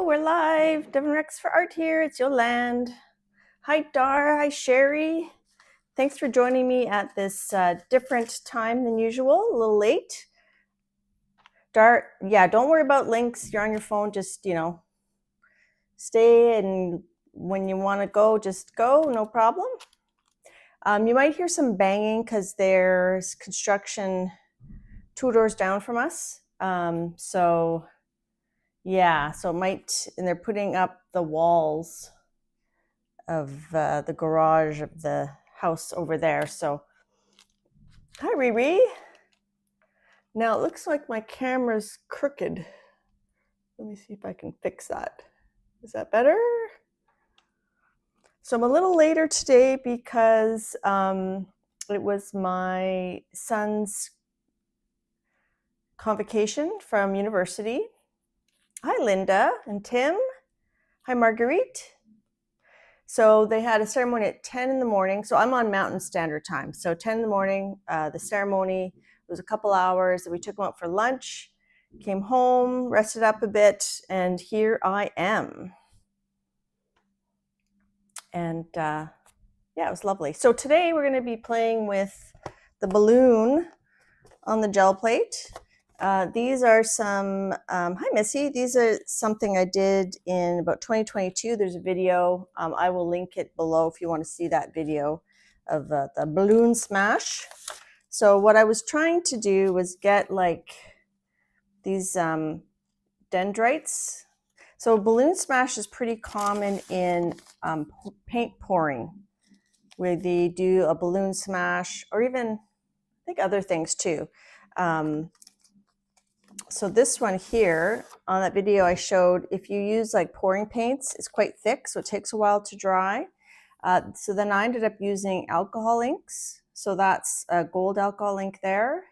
Hello, we're live. Devon Rex for Art here. It's Yolande. Hi, Dar. Hi, Sherry. Thanks for joining me at this different time than usual, a little late. Dar, yeah, don't worry about links. You're on your phone. Just, stay, and when you want to go, just go. No problem. You might hear some banging because there's construction 2 doors down from us. Yeah, so it might, and they're putting up the walls of the garage of the house over there. So, hi, Riri. Now it looks like my camera's crooked. Let me see if I can fix that. Is that better? So I'm a little later today because it was my son's convocation from university. Hi, Linda and Tim. Hi, Marguerite. So they had a ceremony at 10 in the morning. So I'm on Mountain Standard Time. So 10 in the morning, the ceremony was a couple hours. We took them out for lunch, came home, rested up a bit, and here I am. And yeah, it was lovely. So today we're going to be playing with the balloon on the gel plate. These are some, hi Missy, these are something I did in about 2022. There's a video, I will link it below if you want to see that video of the balloon smash. So what I was trying to do was get like these dendrites. So balloon smash is pretty common in paint pouring, where they do a balloon smash, or even I think other things too. So this one here, on that video I showed, if you use like pouring paints, it's quite thick, so it takes a while to dry. So then I ended up using alcohol inks. So that's a gold alcohol ink there.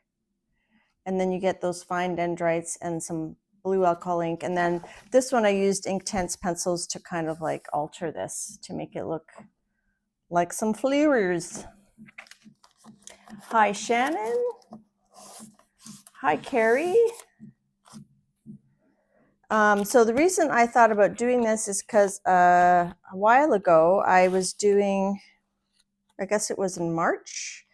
And then you get those fine dendrites and some blue alcohol ink. And then this one I used Inktense pencils to kind of like alter this to make it look like some flowers. Hi, Shannon. Hi, Carrie. So the reason I thought about doing this is because a while ago I was doing, I guess it was in March,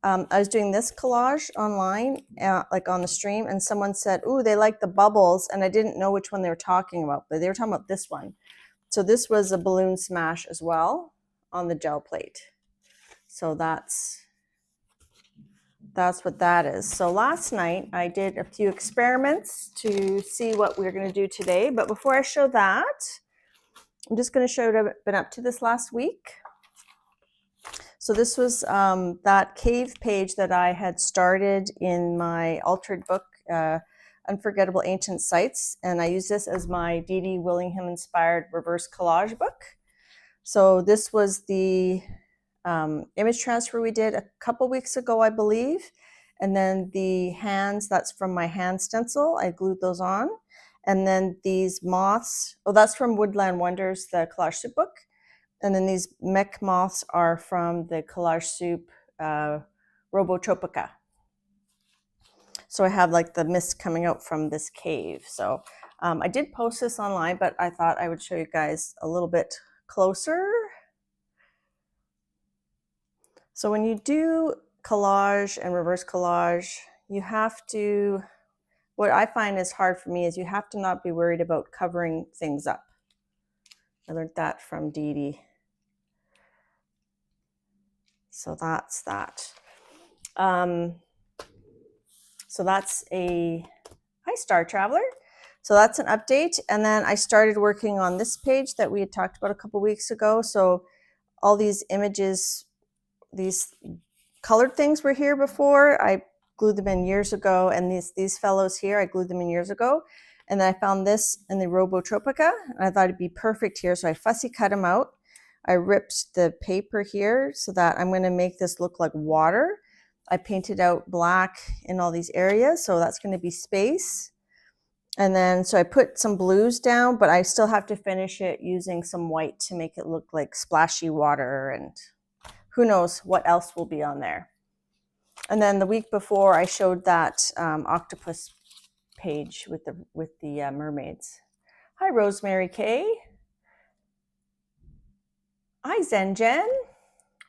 I was doing this collage online, like on the stream, and someone said, ooh, they like the bubbles, and I didn't know which one they were talking about, but they were talking about this one. So this was a balloon smash as well on the gel plate. So that's what that is. So last night I did a few experiments to see what we're going to do today. But before I show that, I'm just going to show what I've been up to this last week. So this was that cave page that I had started in my altered book, Unforgettable Ancient Sites. And I use this as my Dede Willingham inspired reverse collage book. So this was the image transfer we did a couple weeks ago, I believe. And then the hands, that's from my hand stencil. I glued those on. And then these moths, oh, that's from Woodland Wonders, the collage soup book. And then these mech moths are from the collage soup Robotropica. So I have like the mist coming out from this cave. So I did post this online, but I thought I would show you guys a little bit closer. So when you do collage and reverse collage, you have to, what I find is hard for me is you have to not be worried about covering things up. I learned that from Dede. So that's that. So that's a, hi Star Traveler. So that's an update. And then I started working on this page that we had talked about a couple weeks ago. So all these images, these colored things were here before. I glued them in years ago, and these fellows here, I glued them in years ago. And then I found this in the Robotropica, and I thought it'd be perfect here. So I fussy cut them out. I ripped the paper here so that I'm going to make this look like water. I painted out black in all these areas, so that's going to be space. And then, so I put some blues down, but I still have to finish it using some white to make it look like splashy water, and who knows what else will be on there. And then the week before I showed that octopus page with the mermaids. Hi, Rosemary K. Hi, Zen Jen.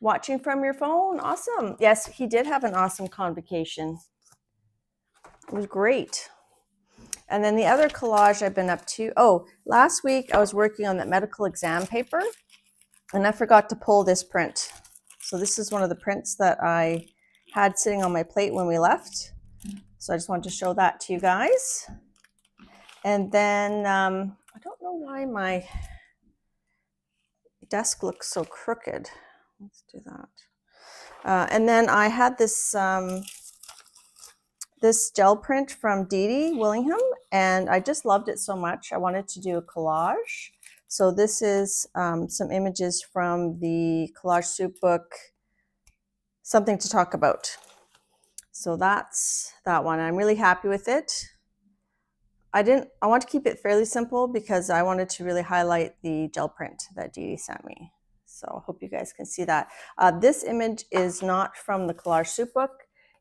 Watching from your phone. Awesome. Yes, he did have an awesome convocation. It was great. And then the other collage I've been up to, last week I was working on that medical exam paper and I forgot to pull this print. So this is one of the prints that I had sitting on my plate when we left. So I just wanted to show that to you guys. And then I don't know why my desk looks so crooked. Let's do that. And then I had this this gel print from Dede Willingham, and I just loved it so much. I wanted to do a collage. So this is some images from the collage soup book, Something to Talk About. So that's that one. I'm really happy with it. I want to keep it fairly simple because I wanted to really highlight the gel print that Dede sent me. So I hope you guys can see that. This image is not from the collage soup book.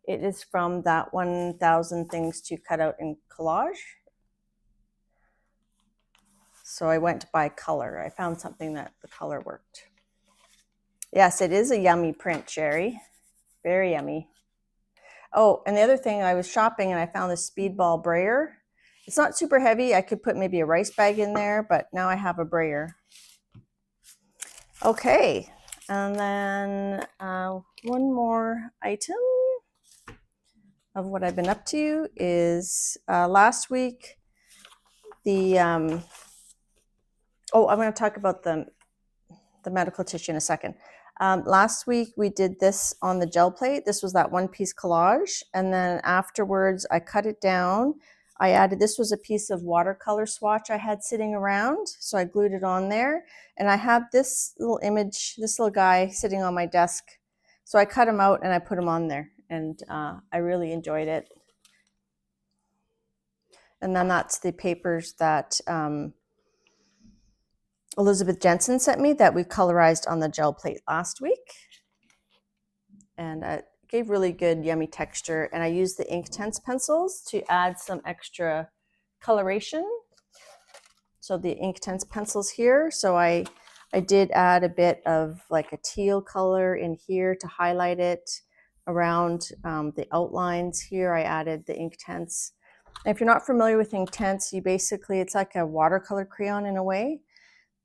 It is from that 1,000 things to cut out in collage. So I went by color. I found something that the color worked. Yes, it is a yummy print, Sherry. Very yummy. Oh, and the other thing, I was shopping and I found this speedball brayer. It's not super heavy. I could put maybe a rice bag in there, but now I have a brayer. Okay, and then one more item of what I've been up to is last week, I'm going to talk about the medical tissue in a second. Last week we did this on the gel plate. This was that one-piece collage, and then afterwards I cut it down. I added, this was a piece of watercolor swatch I had sitting around, so I glued it on there. And I have this little image, this little guy sitting on my desk. So I cut him out and I put him on there, and I really enjoyed it. And then that's the papers that Elizabeth Jensen sent me that we colorized on the gel plate last week. And it gave really good, yummy texture. And I used the Inktense pencils to add some extra coloration. So the Inktense pencils here. So I did add a bit of like a teal color in here to highlight it. Around the outlines here, I added the Inktense. And if you're not familiar with Inktense, it's like a watercolor crayon in a way.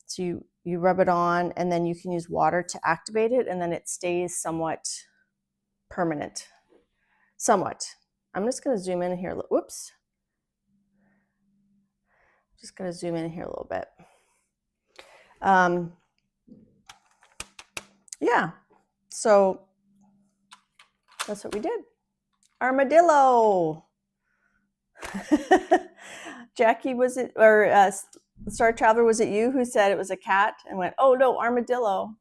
So you rub it on and then you can use water to activate it, and then it stays somewhat permanent. Somewhat. I'm just going to zoom in here. Whoops. Just going to zoom in here a little bit. Yeah. So that's what we did. Armadillo. Jackie, was it, or Star Traveler, was it you who said it was a cat and went, oh no, armadillo?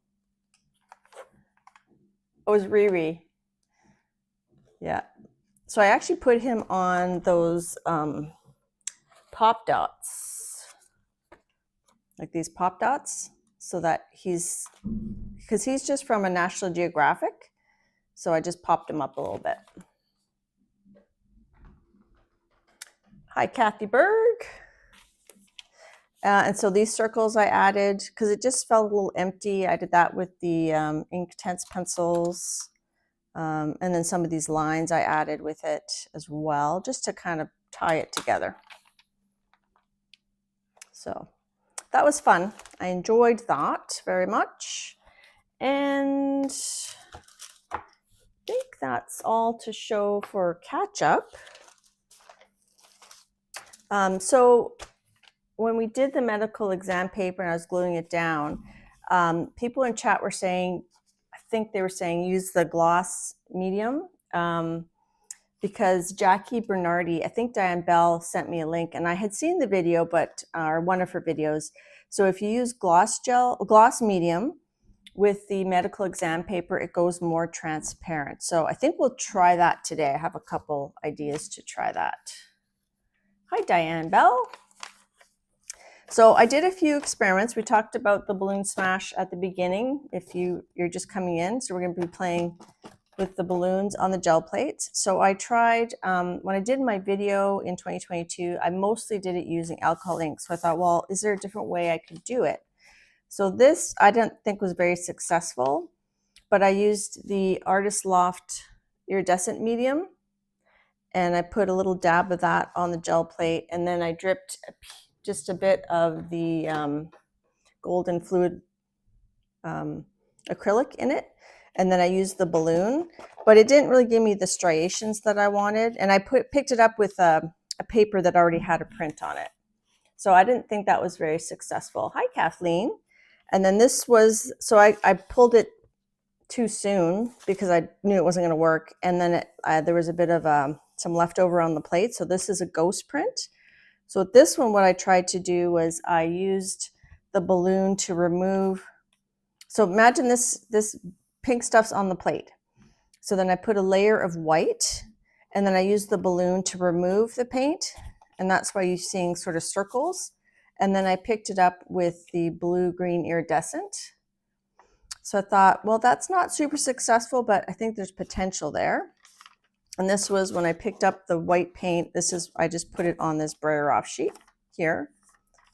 It was Riri. Yeah. So I actually put him on those pop dots, like these pop dots, so that because he's just from a National Geographic. So I just popped him up a little bit. Hi, Kathy Berg. And so these circles I added, because it just felt a little empty. I did that with the Inktense pencils. And then some of these lines I added with it as well, just to kind of tie it together. So that was fun. I enjoyed that very much. And I think that's all to show for catch up. So when we did the medical exam paper and I was gluing it down, people in chat were saying, I think they were saying use the gloss medium, because Jackie Bernardi, I think Diane Bell sent me a link, and I had seen the video, or one of her videos. So if you use gloss medium with the medical exam paper, it goes more transparent. So I think we'll try that today. I have a couple ideas to try that. Hi, Diane Bell. So I did a few experiments. We talked about the balloon smash at the beginning if you're just coming in. So we're going to be playing with the balloons on the gel plate. So I tried, when I did my video in 2022, I mostly did it using alcohol ink. So I thought, well, is there a different way I could do it? So this I didn't think was very successful, but I used the Artist Loft iridescent medium, and I put a little dab of that on the gel plate, and then I dripped just a bit of the golden fluid acrylic in it, and then I used the balloon, but it didn't really give me the striations that I wanted, and I picked it up with a paper that already had a print on it. So I didn't think that was very successful. Hi, Kathleen. And then this was, so I pulled it too soon because I knew it wasn't going to work, and then there was a bit of some leftover on the plate. So this is a ghost print. So with this one, what I tried to do was I used the balloon to remove. So imagine this pink stuff's on the plate. So then I put a layer of white, and then I used the balloon to remove the paint, and that's why you're seeing sort of circles. And then I picked it up with the blue-green iridescent. So I thought, well, that's not super successful, but I think there's potential there. And this was when I picked up the white paint. I just put it on this brayer off sheet here,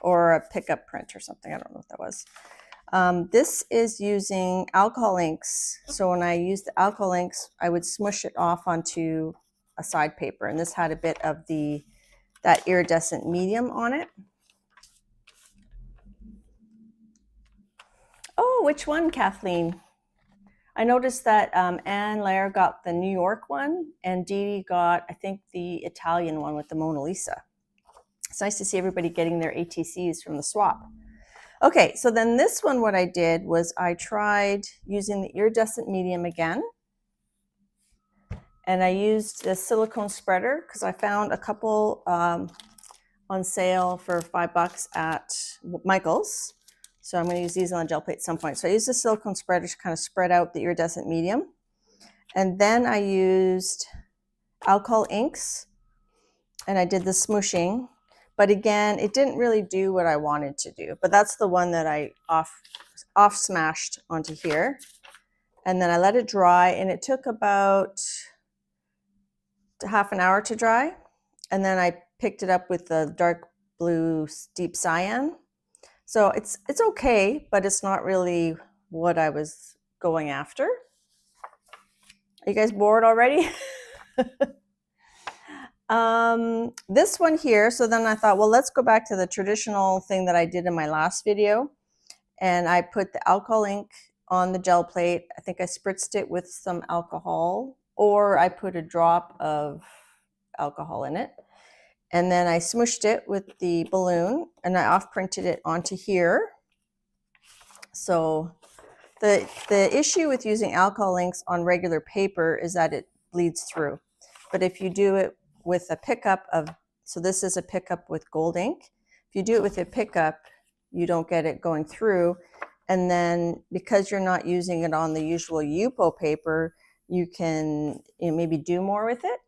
or a pickup print or something. I don't know what that was. This is using alcohol inks. So when I used the alcohol inks, I would smush it off onto a side paper. And this had a bit of that iridescent medium on it. Oh, which one, Kathleen? I noticed that Anne Lair got the New York one, and Dede got, I think, the Italian one with the Mona Lisa. It's nice to see everybody getting their ATCs from the swap. Okay, so then this one, what I did was I tried using the iridescent medium again, and I used the silicone spreader because I found a couple on sale for $5 at Michael's. So I'm going to use these on a gel plate at some point. So I used the silicone spreader to kind of spread out the iridescent medium. And then I used alcohol inks, and I did the smooshing. But again, it didn't really do what I wanted to do. But that's the one that I off smashed onto here. And then I let it dry, and it took about half an hour to dry. And then I picked it up with the dark blue deep cyan. So it's okay, but it's not really what I was going after. Are you guys bored already? This one here, so then I thought, well, let's go back to the traditional thing that I did in my last video. And I put the alcohol ink on the gel plate. I think I spritzed it with some alcohol, or I put a drop of alcohol in it. And then I smooshed it with the balloon, and I off-printed it onto here. So the issue with using alcohol inks on regular paper is that it bleeds through. But if you do it with a pickup so this is a pickup with gold ink. If you do it with a pickup, you don't get it going through. And then because you're not using it on the usual Yupo paper, you can maybe do more with it.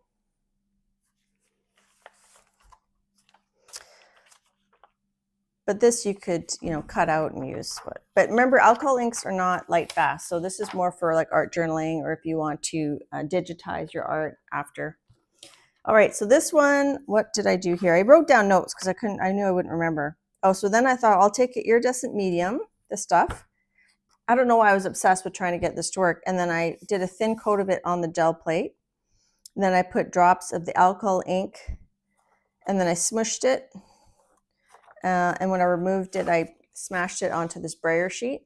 But this you could, cut out and use. But remember, alcohol inks are not light fast. So this is more for like art journaling, or if you want to digitize your art after. All right, so this one, what did I do here? I wrote down notes because I knew I wouldn't remember. Oh, so then I thought I'll take an iridescent medium, this stuff. I don't know why I was obsessed with trying to get this to work. And then I did a thin coat of it on the gel plate. And then I put drops of the alcohol ink, and then I smushed it. And when I removed it, I smashed it onto this brayer sheet.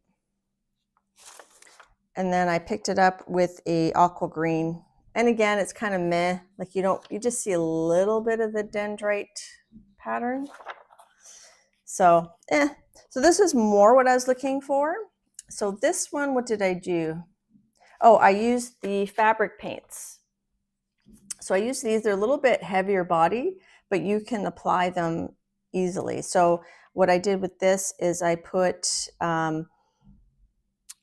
And then I picked it up with a aqua green. And again, it's kind of meh. Like you just see a little bit of the dendrite pattern. So, So this is more what I was looking for. So this one, what did I do? Oh, I used the fabric paints. So I used these. They're a little bit heavier body, but you can apply them easily. So what I did with this is I put a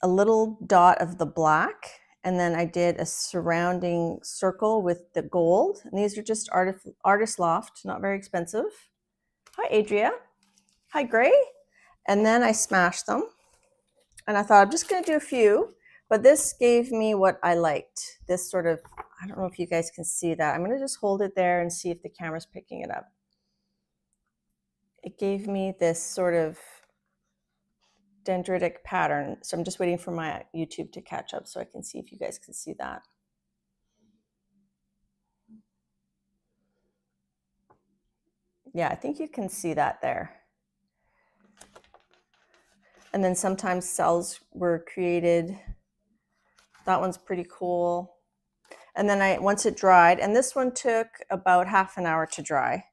little dot of the black, and then I did a surrounding circle with the gold. And these are just Artist Loft, not very expensive. Hi, Adria. Hi, Gray. And then I smashed them. And I thought I'm just going to do a few. But this gave me what I liked. This sort of, I don't know if you guys can see that. I'm going to just hold it there and see if the camera's picking it up. It gave me this sort of dendritic pattern. So I'm just waiting for my YouTube to catch up so I can see if you guys can see that. Yeah, I think you can see that there. And then sometimes cells were created. That one's pretty cool. And then once it dried, and this one took about half an hour to dry.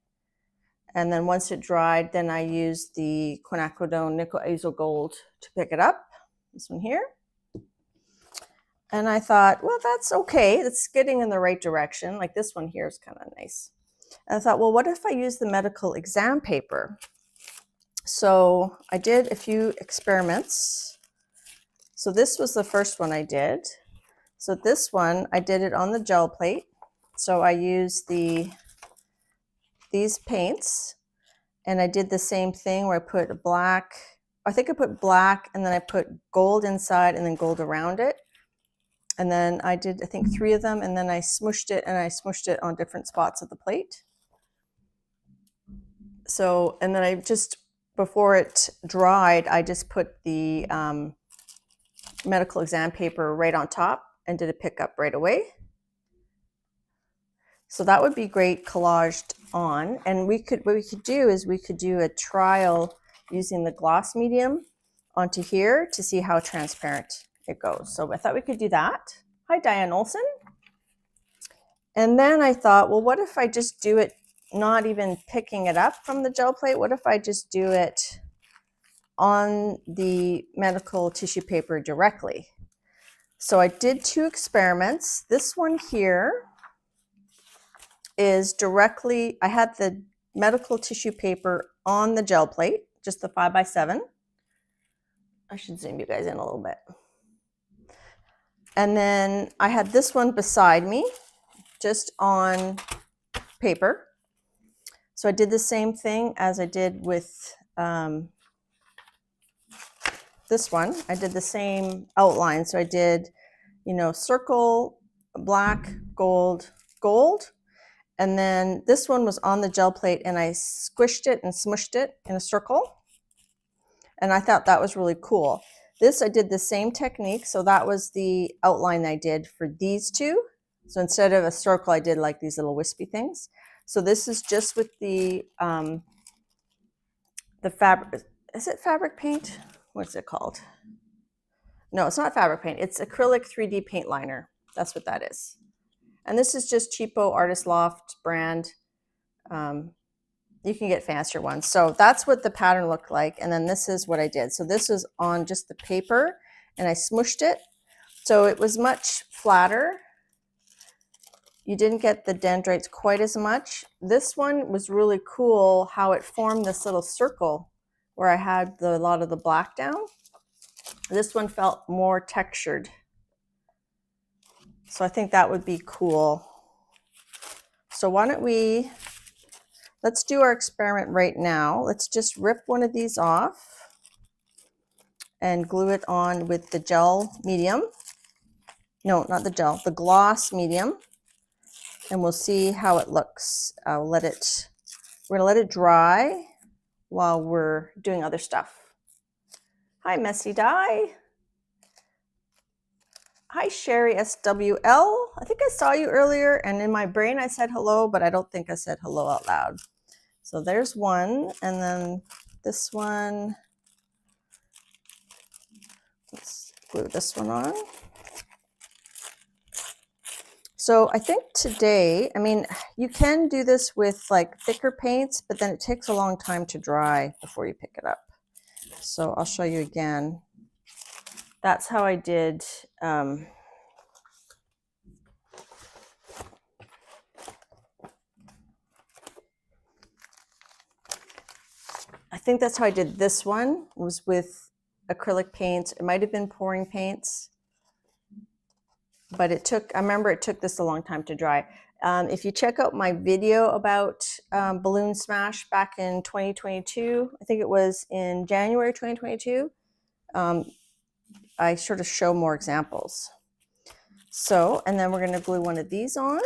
And then once it dried, then I used the quinacridone nickel azo gold to pick it up. This one here. And I thought, well, that's okay. It's getting in the right direction. Like this one here is kind of nice. And I thought, well, what if I use the medical exam paper? So I did a few experiments. So this was the first one I did. So this one, I did it on the gel plate. So I used these paints, and I did the same thing where I put a black, I think I put black, and then I put gold inside and then gold around it. And then I did, I think, 3 of them, and then I smushed it, and I smushed it on different spots of the plate. So, and then I just, before it dried, I just put the medical exam paper right on top and did a pickup right away. So that would be great collaged on. And what we could do is we could do a trial using the gloss medium onto here to see how transparent it goes. So I thought we could do that. Hi, Diane Olson. And then I thought, well, what if I just do it not even picking it up from the gel plate? What if I just do it on the medical tissue paper directly? So I did 2 experiments. This one here is directly, I had the medical tissue paper on the gel plate, just the 5x7. I should zoom you guys in a little bit. And then I had this one beside me, just on paper. So I did the same thing as I did with this one. I did the same outline. So I did, you know, circle, black, gold, gold. And then this one was on the gel plate, and I squished it and smushed it in a circle. And I thought that was really cool. This, I did the same technique. So that was the outline I did for these 2. So instead of a circle, I did like these little wispy things. So this is just with the fabric. Is it fabric paint? What's it called? No, it's not fabric paint. It's acrylic 3D paint liner. That's what that is. And this is just cheapo Artist Loft brand. You can get fancier ones. So that's what the pattern looked like. And then this is what I did. So this was on just the paper, and I smushed it. So it was much flatter. You didn't get the dendrites quite as much. This one was really cool how it formed this little circle where I had a lot of the black down. This one felt more textured. So I think that would be cool. So why don't let's do our experiment right now. Let's just rip one of these off and glue it on with the gel medium. No, not the gel, the gloss medium. And we'll see how it looks. We're gonna let it dry while we're doing other stuff. Hi, Messy Dye. Hi, Sherry SWL. I think I saw you earlier, and in my brain I said hello, but I don't think I said hello out loud. So there's one, and then this one. Let's glue this one on. So I think today, I mean, you can do this with like thicker paints, but then it takes a long time to dry before you pick it up. So I'll show you again. That's how I did. I think that's how I did this one, was with acrylic paints. It might have been pouring paints, but I remember it took this a long time to dry. If you check out my video about Balloon Smash back in 2022, I think it was in January 2022, I sort of show more examples. So, and then we're going to glue one of these on.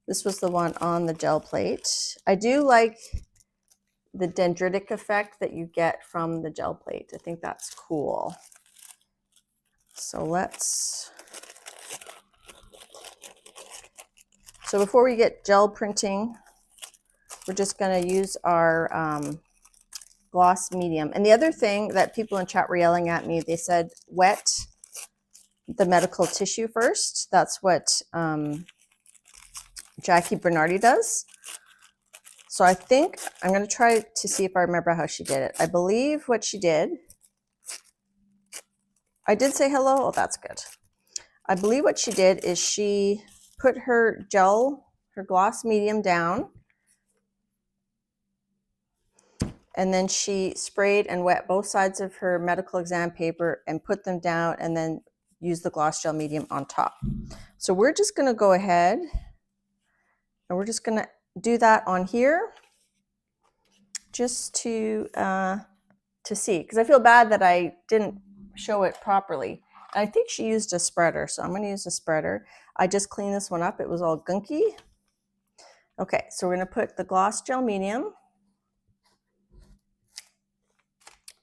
This was the one on the gel plate. I do like the dendritic effect that you get from the gel plate. I think that's cool. So before we get gel printing, we're just going to use our gloss medium. And the other thing that people in chat were yelling at me, they said wet the medical tissue first. That's what Jackie Bernardi does. So I think I'm going to try to see if I remember how she did it. I believe what she did, I did say hello. Oh, that's good. I believe what she did is she put her gloss medium down, and then she sprayed and wet both sides of her medical exam paper and put them down, and then use the gloss gel medium on top. So we're just going to go ahead and we're just going to do that on here just to see, because I feel bad that I didn't show it properly. I think she used a spreader, so I'm going to use a spreader. I just cleaned this one up. It was all gunky. Okay, so we're going to put the gloss gel medium.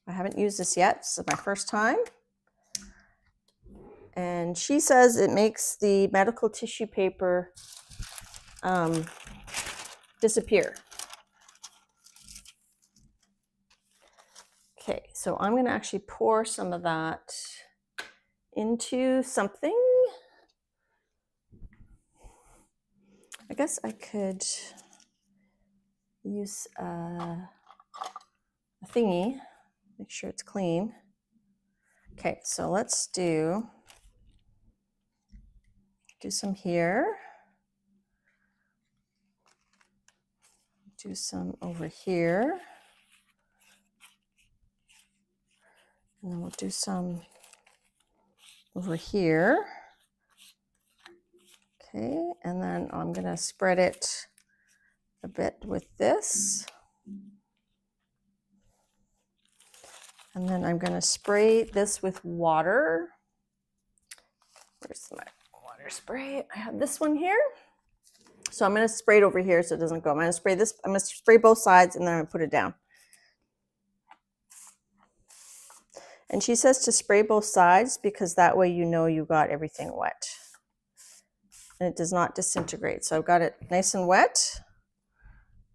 I haven't used this yet. This is my first time. And she says it makes the medical tissue paper disappear. Okay, so I'm going to actually pour some of that into something. I guess I could use a thingy, make sure it's clean. Okay, so let's do some here. Do some over here. And then we'll do some over here. Okay, and then I'm going to spread it a bit with this. And then I'm going to spray this with water. Where's my water spray? I have this one here. So I'm going to spray it over here so it doesn't go. I'm going to spray this. I'm going to spray both sides and then I'm going to put it down. And she says to spray both sides because that way you know you got everything wet. And it does not disintegrate. So I've got it nice and wet.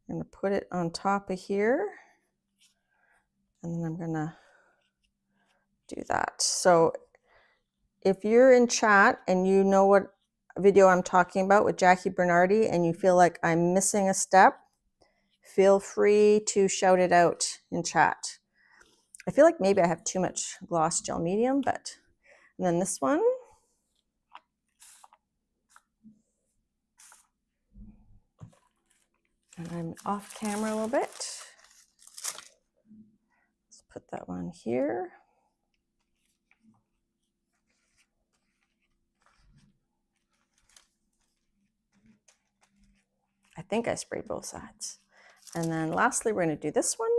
I'm going to put it on top of here. And then I'm going to do that. So if you're in chat and you know what video I'm talking about with Jackie Bernardi and you feel like I'm missing a step, feel free to shout it out in chat. I feel like maybe I have too much gloss gel medium, but and then this one. And I'm off camera a little bit. Let's put that one here. I think I sprayed both sides. And then lastly, we're going to do this one.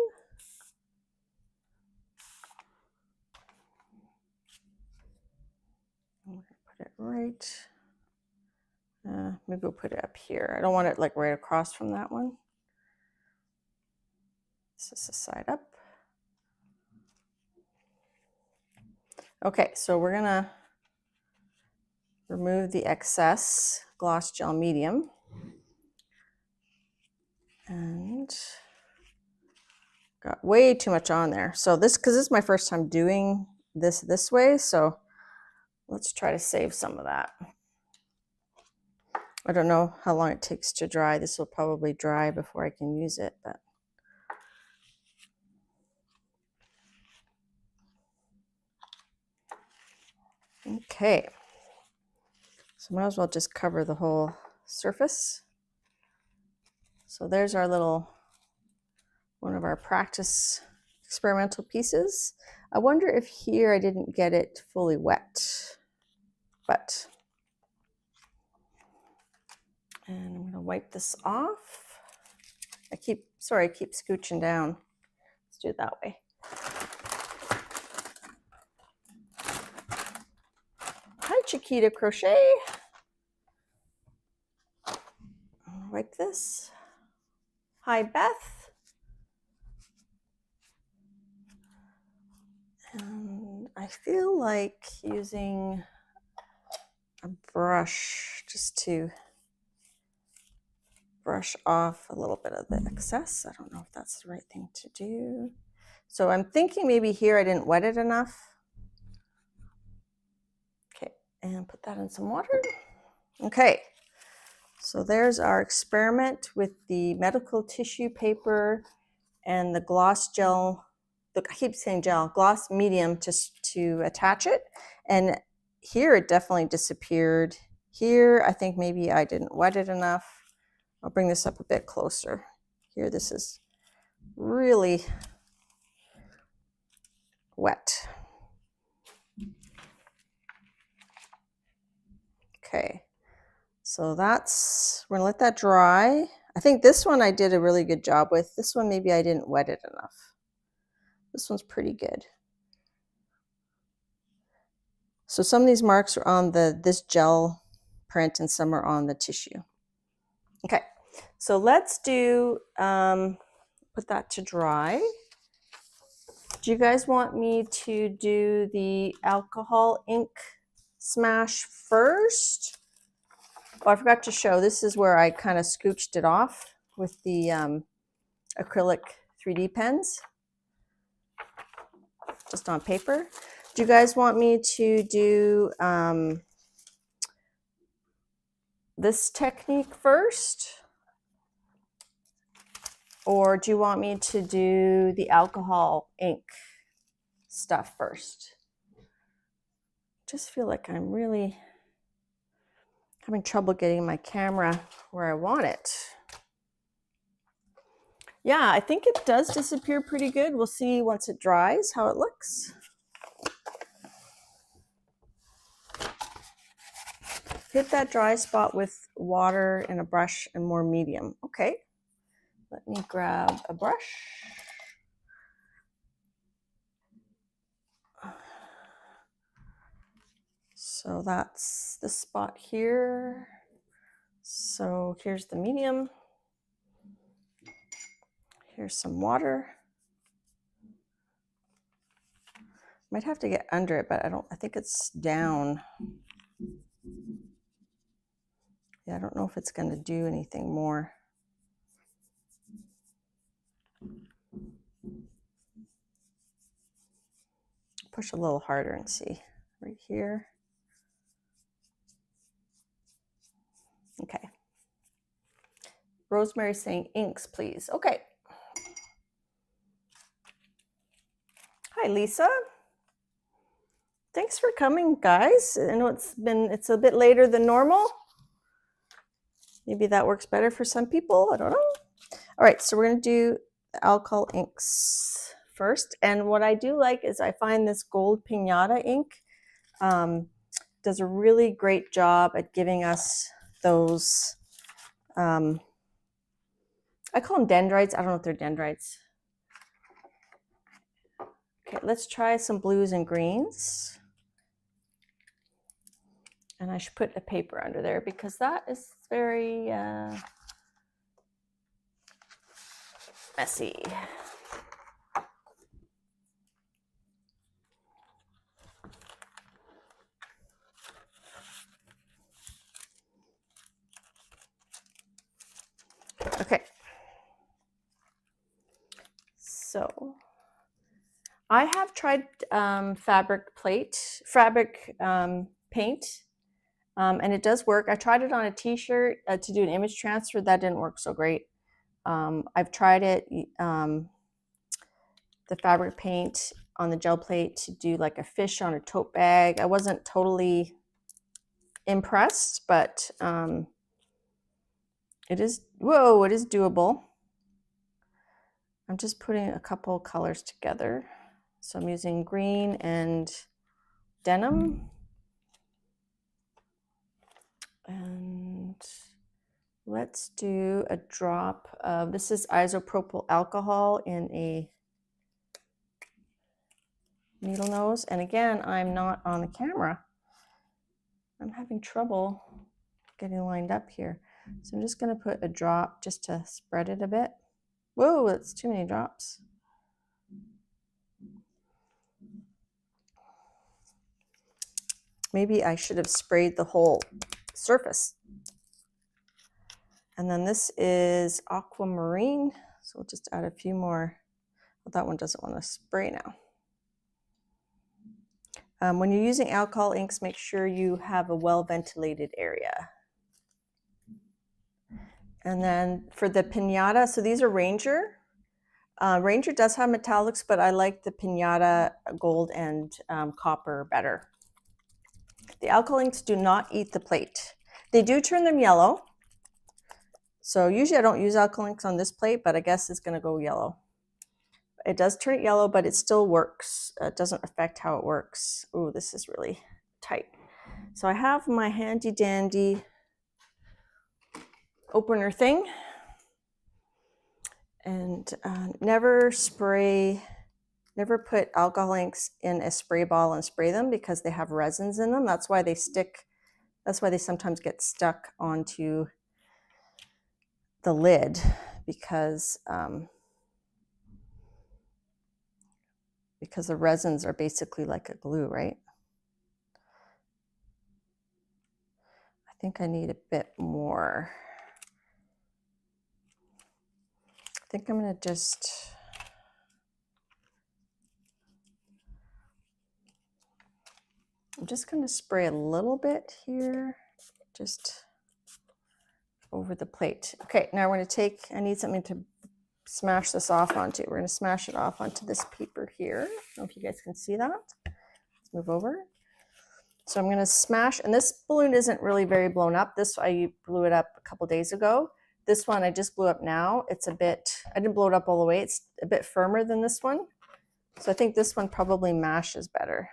I'm going to put it right. Maybe we'll put it up here. I don't want it like right across from that one. This is the side up. Okay, so we're going to remove the excess gloss gel medium. And got way too much on there. So because this is my first time doing this way, so let's try to save some of that. I don't know how long it takes to dry. This will probably dry before I can use it, but okay. So might as well just cover the whole surface. So there's our one of our practice experimental pieces. I wonder if here I didn't get it fully wet, but, and I'm gonna wipe this off. I keep scooching down. Let's do it that way. Chiquita Crochet. I'll wipe this. Hi, Beth. And I feel like using a brush just to brush off a little bit of the excess. I don't know if that's the right thing to do. So I'm thinking maybe here I didn't wet it enough. Okay, and put that in some water. Okay, so there's our experiment with the medical tissue paper and the gloss gel. Look, I keep saying gel, gloss medium to attach it. And here it definitely disappeared. Here, I think maybe I didn't wet it enough. I'll bring this up a bit closer. Here, this is really wet. Okay, so we're gonna let that dry. I think this one I did a really good job with. This one, maybe I didn't wet it enough. This one's pretty good. So some of these marks are on this gel print and some are on the tissue. Okay, so let's do, put that to dry. Do you guys want me to do the alcohol ink smash first? Oh, I forgot to show, this is where I kind of scooched it off with the acrylic 3D pens, just on paper. Do you guys want me to do this technique first? Or do you want me to do the alcohol ink stuff first? Just feel like I'm really having trouble getting my camera where I want it. Yeah, I think it does disappear pretty good. We'll see once it dries how it looks. Hit that dry spot with water and a brush and more medium. Okay, let me grab a brush. So that's the spot here. So here's the medium. Here's some water. Might have to get under it, but I think it's down. Yeah, I don't know if it's going to do anything more. Push a little harder and see right here. Okay. Rosemary's saying inks, please. Okay. Hi, Lisa. Thanks for coming, guys. I know it's a bit later than normal. Maybe that works better for some people. I don't know. All right, so we're going to do the alcohol inks first. And what I do like is I find this gold pinata ink does a really great job at giving us those, I call them dendrites. I don't know if they're dendrites. Okay, let's try some blues and greens. And I should put a paper under there because that is very messy. Okay. So I have tried fabric paint, and it does work. I tried it on a t-shirt to do an image transfer. That didn't work so great. I've tried it, the fabric paint on the Gelplate to do like a fish on a tote bag. I wasn't totally impressed, but it is doable. I'm just putting a couple colors together. So I'm using green and denim. And let's do a drop of, this is isopropyl alcohol in a needle nose. And again, I'm not on the camera. I'm having trouble getting lined up here. So I'm just going to put a drop just to spread it a bit. Whoa, that's too many drops. Maybe I should have sprayed the whole surface. And then this is aquamarine. So we'll just add a few more. Well, that one doesn't want to spray now. When you're using alcohol inks, make sure you have a well-ventilated area. And then for the pinata, so these are Ranger. Ranger does have metallics, but I like the pinata gold and copper better. The alcohol inks do not eat the plate. They do turn them yellow. So usually I don't use alcohol inks on this plate, but I guess it's going to go yellow. It does turn it yellow, but it still works. It doesn't affect how it works. Ooh, this is really tight. So I have my handy dandy opener thing. And never put alcohol inks in a spray bottle and spray them because they have resins in them. That's why they stick. That's why they sometimes get stuck onto the lid because the resins are basically like a glue, right? I think I need a bit more. I think I'm going to I'm just going to spray a little bit here, just over the plate. Okay, now we're going to take, I need something to smash this off onto. We're going to smash it off onto this paper here. I don't know if you guys can see that. Let's move over. So I'm going to smash, and this balloon isn't really very blown up. This, I blew it up a couple days ago. This one I just blew up now. It's a bit, I didn't blow it up all the way. It's a bit firmer than this one. So I think this one probably mashes better.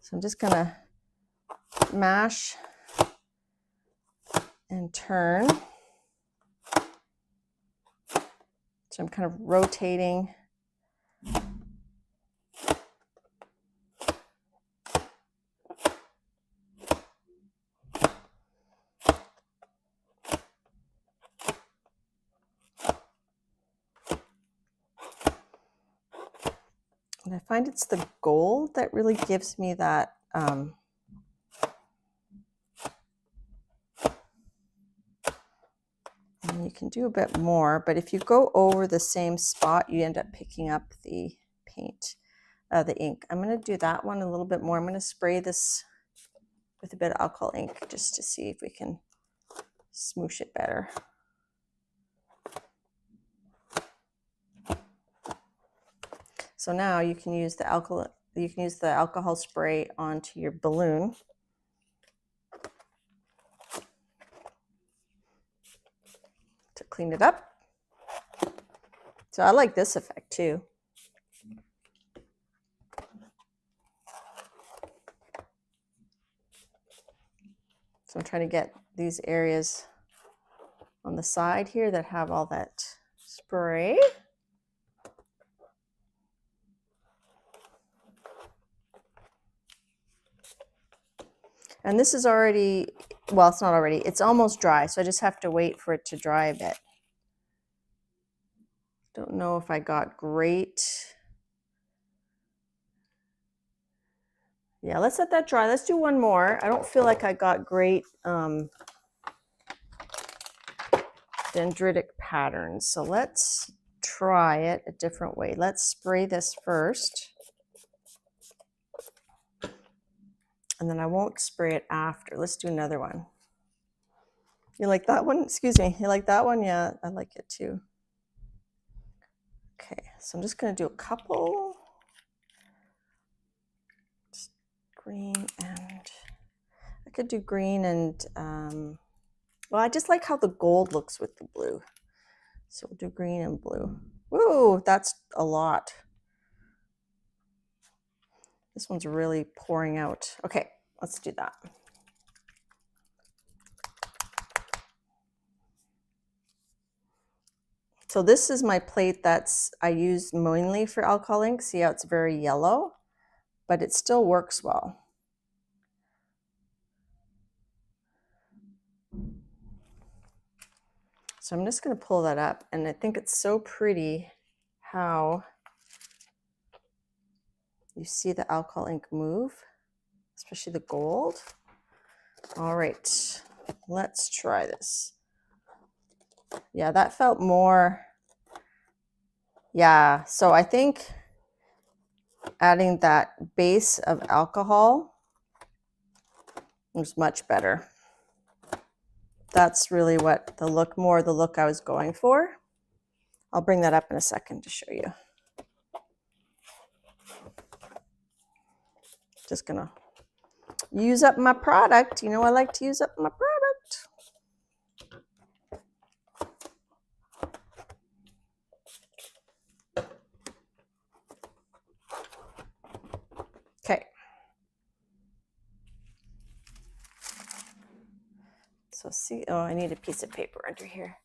So I'm just going to mash and turn. So I'm kind of rotating. And I find it's the gold that really gives me that and you can do a bit more, but if you go over the same spot, you end up picking up the paint, the ink. I'm going to do that one a little bit more. I'm going to spray this with a bit of alcohol ink just to see if we can smoosh it better. So now you can use the alcohol spray onto your balloon. To clean it up. So I like this effect too. So I'm trying to get these areas on the side here that have all that spray. And this is already, well, it's not already, it's almost dry. So I just have to wait for it to dry a bit. Don't know if I got great. Yeah, let's let that dry. Let's do one more. I don't feel like I got great dendritic patterns. So let's try it a different way. Let's spray this first. And then I won't spray it after. Let's do another one. You like that one? Excuse me. You like that one? Yeah, I like it too. Okay, so I'm just going to do a couple. Just green and I could do green and well, I just like how the gold looks with the blue. So we'll do green and blue. Woo, that's a lot. This one's really pouring out. Okay, let's do that. So this is my plate I use mainly for alcohol ink. See how it's very yellow, but it still works well. So I'm just going to pull that up, and I think it's so pretty how you see the alcohol ink move, especially the gold. All right, let's try this. Yeah, that felt more, yeah, so I think adding that base of alcohol was much better. That's really what the look I was going for. I'll bring that up in a second to show you. Just gonna use up my product. You know, I like to use up my product. Okay. So see, oh, I need a piece of paper under here.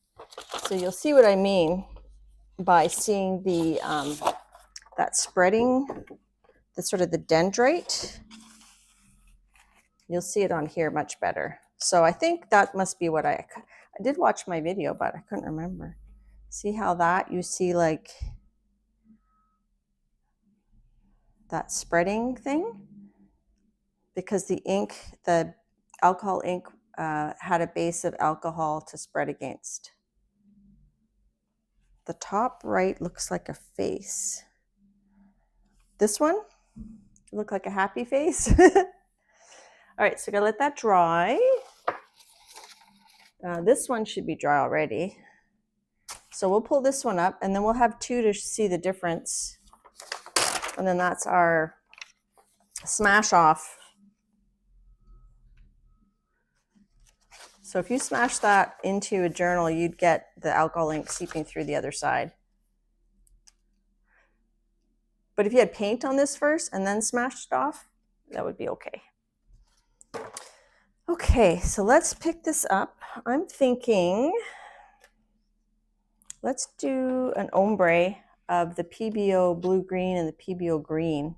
So you'll see what I mean by seeing the that spreading, the sort of the dendrite. You'll see it on here much better. So I think that must be what I did watch my video, but I couldn't remember. See how that you see like that spreading thing? Because the ink, the alcohol ink had a base of alcohol to spread against. The top right looks like a face. This one look like a happy face. All right, so I'm gonna let that dry. This one should be dry already. So we'll pull this one up, and then we'll have two to see the difference. And then that's our smash off. So if you smash that into a journal, you'd get the alcohol ink seeping through the other side. But if you had paint on this first and then smashed it off, that would be okay. Okay, so let's pick this up. I'm thinking, let's do an ombre of the PBO blue-green and the PBO green.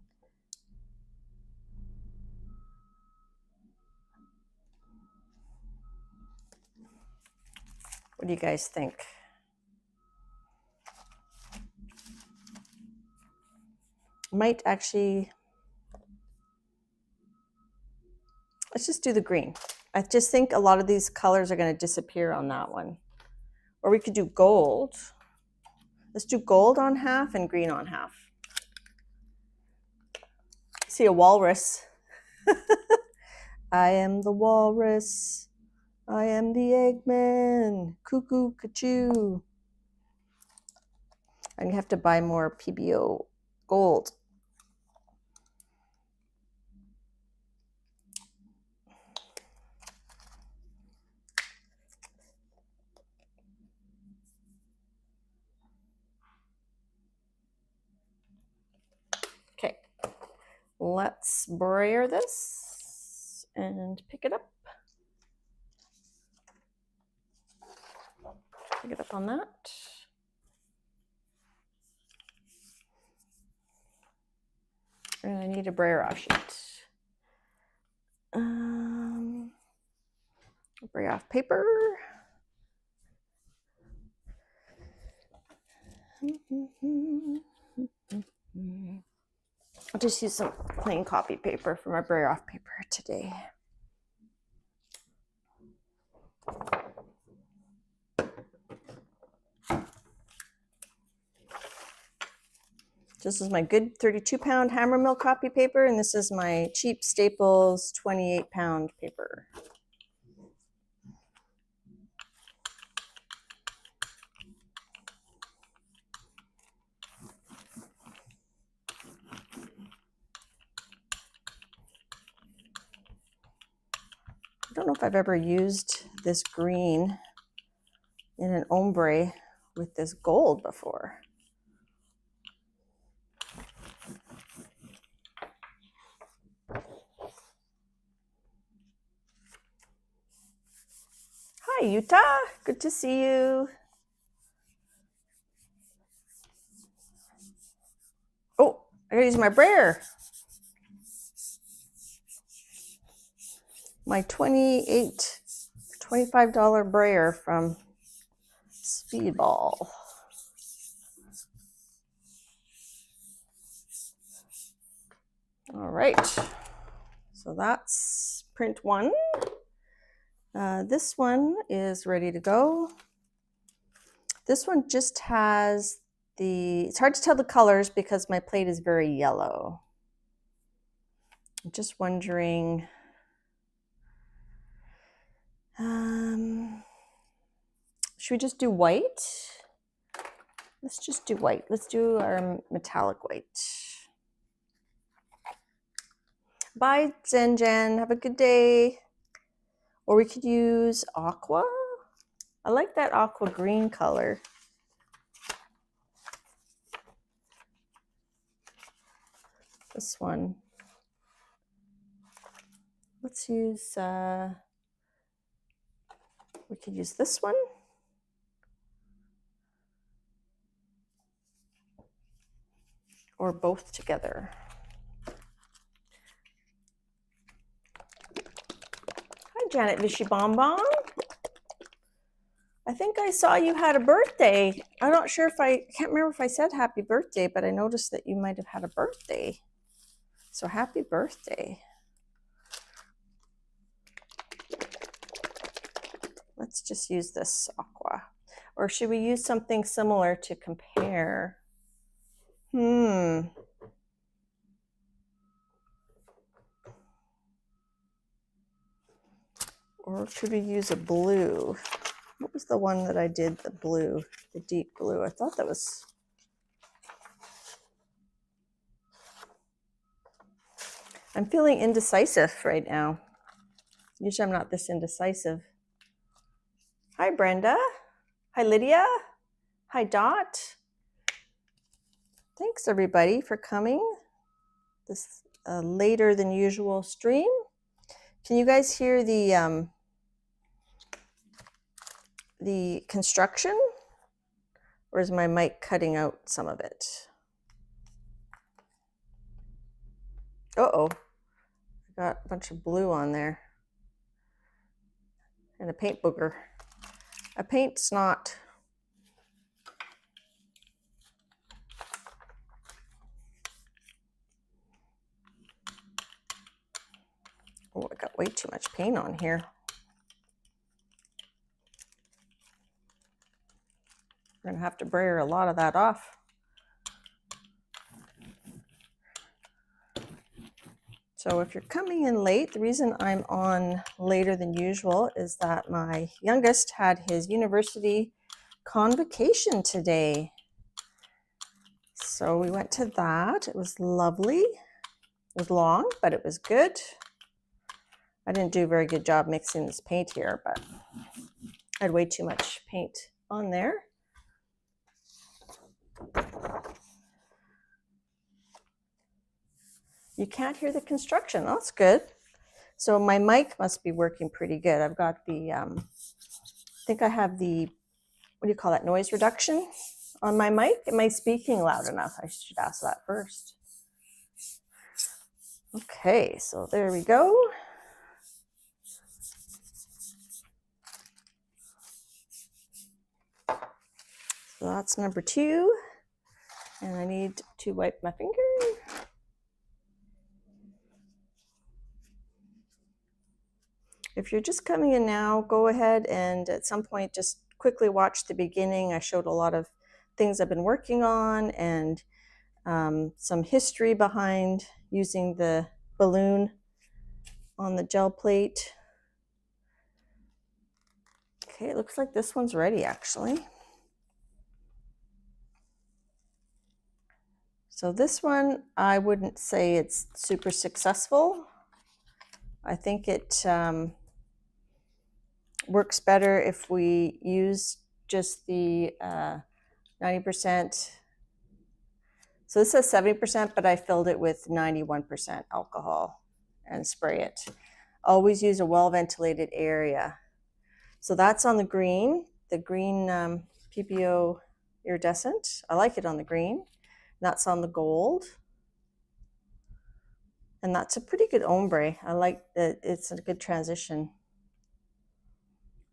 What do you guys think? Might actually, let's just do the green. I just think a lot of these colors are going to disappear on that one. Or we could do gold. Let's do gold on half and green on half. See a walrus. I am the walrus. I am the Eggman. Cuckoo, cuckoo. And you have to buy more PBO gold. Okay, let's brayer this and pick it up. Pick it up on that. And I need a brayer off sheet. Brayer off paper. I'll just use some plain copy paper for my brayer off paper today. This is my good 32-pound hammer mill copy paper, and this is my cheap Staples 28-pound paper. I don't know if I've ever used this green in an ombre with this gold before. Hi, Utah. Good to see you. Oh, I gotta use my brayer. My $25 brayer from bead ball. All right, so that's print one. This one is ready to go. This one just has it's hard to tell the colors because my plate is very yellow. I'm just wondering, should we just do white? Let's just do white. Let's do our metallic white. Bye, Zen Jen. Have a good day. Or we could use aqua. I like that aqua green color. This one. Let's use, we could use this one. Or both together. Hi, Janet Vishy Bonbon. I think I saw you had a birthday. I'm not sure if I can't remember if I said happy birthday, but I noticed that you might have had a birthday. So happy birthday. Let's just use this aqua. Or should we use something similar to compare? Or should we use a blue? What was the one that I did, the blue, the deep blue? I thought that was... I'm feeling indecisive right now. Usually I'm not this indecisive. Hi, Brenda. Hi, Lydia. Hi, Dot. Thanks, everybody, for coming. This later than usual stream. Can you guys hear the construction? Or is my mic cutting out some of it? Uh-oh. I got a bunch of blue on there. And a paint booger. A paint snot. Oh, I got way too much paint on here. We're gonna have to brayer a lot of that off. So if you're coming in late, the reason I'm on later than usual is that my youngest had his university convocation today. So we went to that. It was lovely. It was long, but it was good. I didn't do a very good job mixing this paint here, but I had way too much paint on there. You can't hear the construction. Oh, that's good. So my mic must be working pretty good. I've got the, I think I have the, what do you call that, noise reduction on my mic. Am I speaking loud enough? I should ask that first. Okay, so there we go. So that's number 2. And I need to wipe my finger. If you're just coming in now, go ahead and at some point just quickly watch the beginning. I showed a lot of things I've been working on and some history behind using the balloon on the gel plate. Okay, it looks like this one's ready actually. So this one, I wouldn't say it's super successful. I think it works better if we use just the 90%. So this says 70%, but I filled it with 91% alcohol and spray it. Always use a well-ventilated area. So that's on the green PPO iridescent. I like it on the green. That's on the gold. And that's a pretty good ombre. I like that it's a good transition.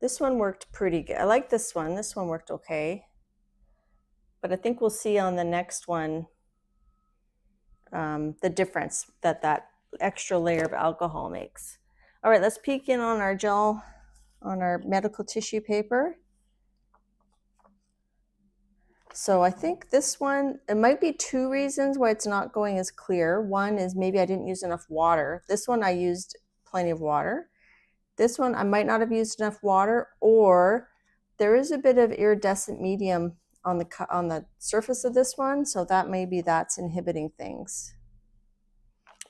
This one worked pretty good. I like this one. This one worked okay. But I think we'll see on the next one the difference that that extra layer of alcohol makes. All right, let's peek in on our gel, on our medical tissue paper. So I think this one, it might be two reasons why it's not going as clear. One is maybe I didn't use enough water. This one I used plenty of water. This one I might not have used enough water, or there is a bit of iridescent medium on the surface of this one, so that maybe that's inhibiting things.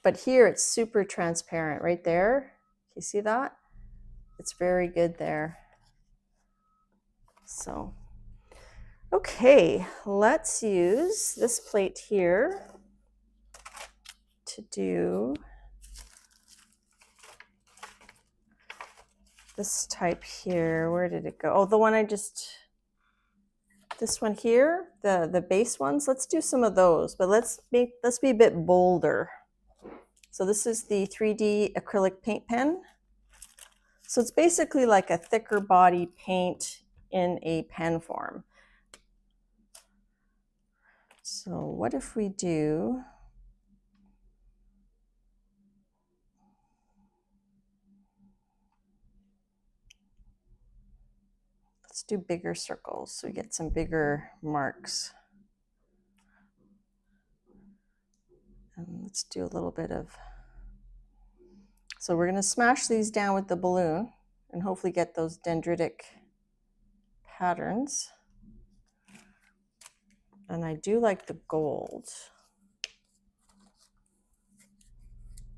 But here it's super transparent right there. You see that? It's very good there. So, okay, let's use this plate here to do this type here. Where did it go? Oh, the one I just, this one here, the base ones. Let's do some of those, but let's be a bit bolder. So this is the 3D acrylic paint pen. So it's basically like a thicker body paint in a pen form. So what if we do, let's do bigger circles so we get some bigger marks. And let's do a little bit of, so we're going to smash these down with the balloon and hopefully get those dendritic patterns. And I do like the gold.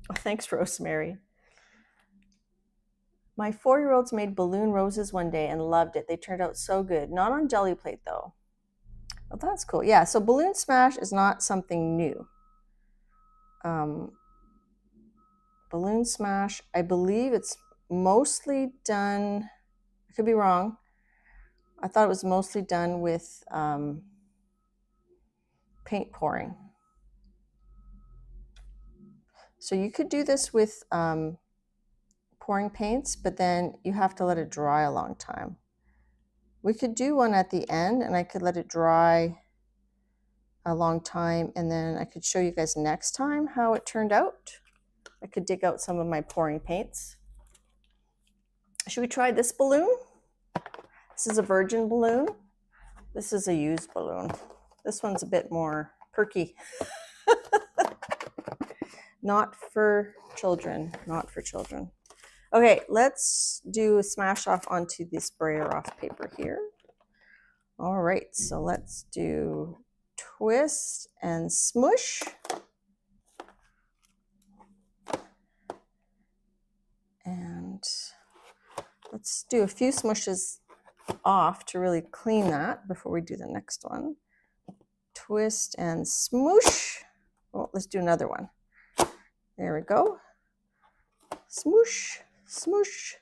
Oh, thanks, Rosemary. My 4-year-olds made balloon roses one day and loved it. They turned out so good. Not on Gelplate though. Oh, that's cool. Yeah, so balloon smash is not something new. Balloon smash, I believe it's mostly done, I could be wrong. I thought it was mostly done with paint pouring. So you could do this with pouring paints, but then you have to let it dry a long time. We could do one at the end and I could let it dry a long time, and then I could show you guys next time how it turned out. I could dig out some of my pouring paints. Should we try this balloon? This is a virgin balloon. This is a used balloon. This one's a bit more perky. Not for children, not for children. Okay, let's do a smash off onto the sprayer off paper here. All right, so let's do twist and smush. And let's do a few smushes off to really clean that before we do the next one. Twist and smoosh. Oh, let's do another one. There we go. Smoosh, smoosh.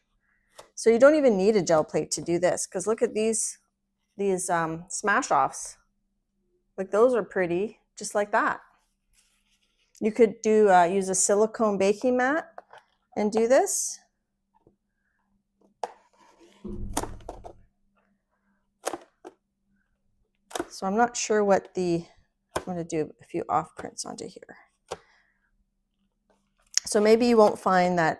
So you don't even need a gel plate to do this, because look at these smash offs. Like those are pretty, just like that. You could do use a silicone baking mat and do this. So I'm not sure what I'm going to do a few off prints onto here. So maybe you won't find that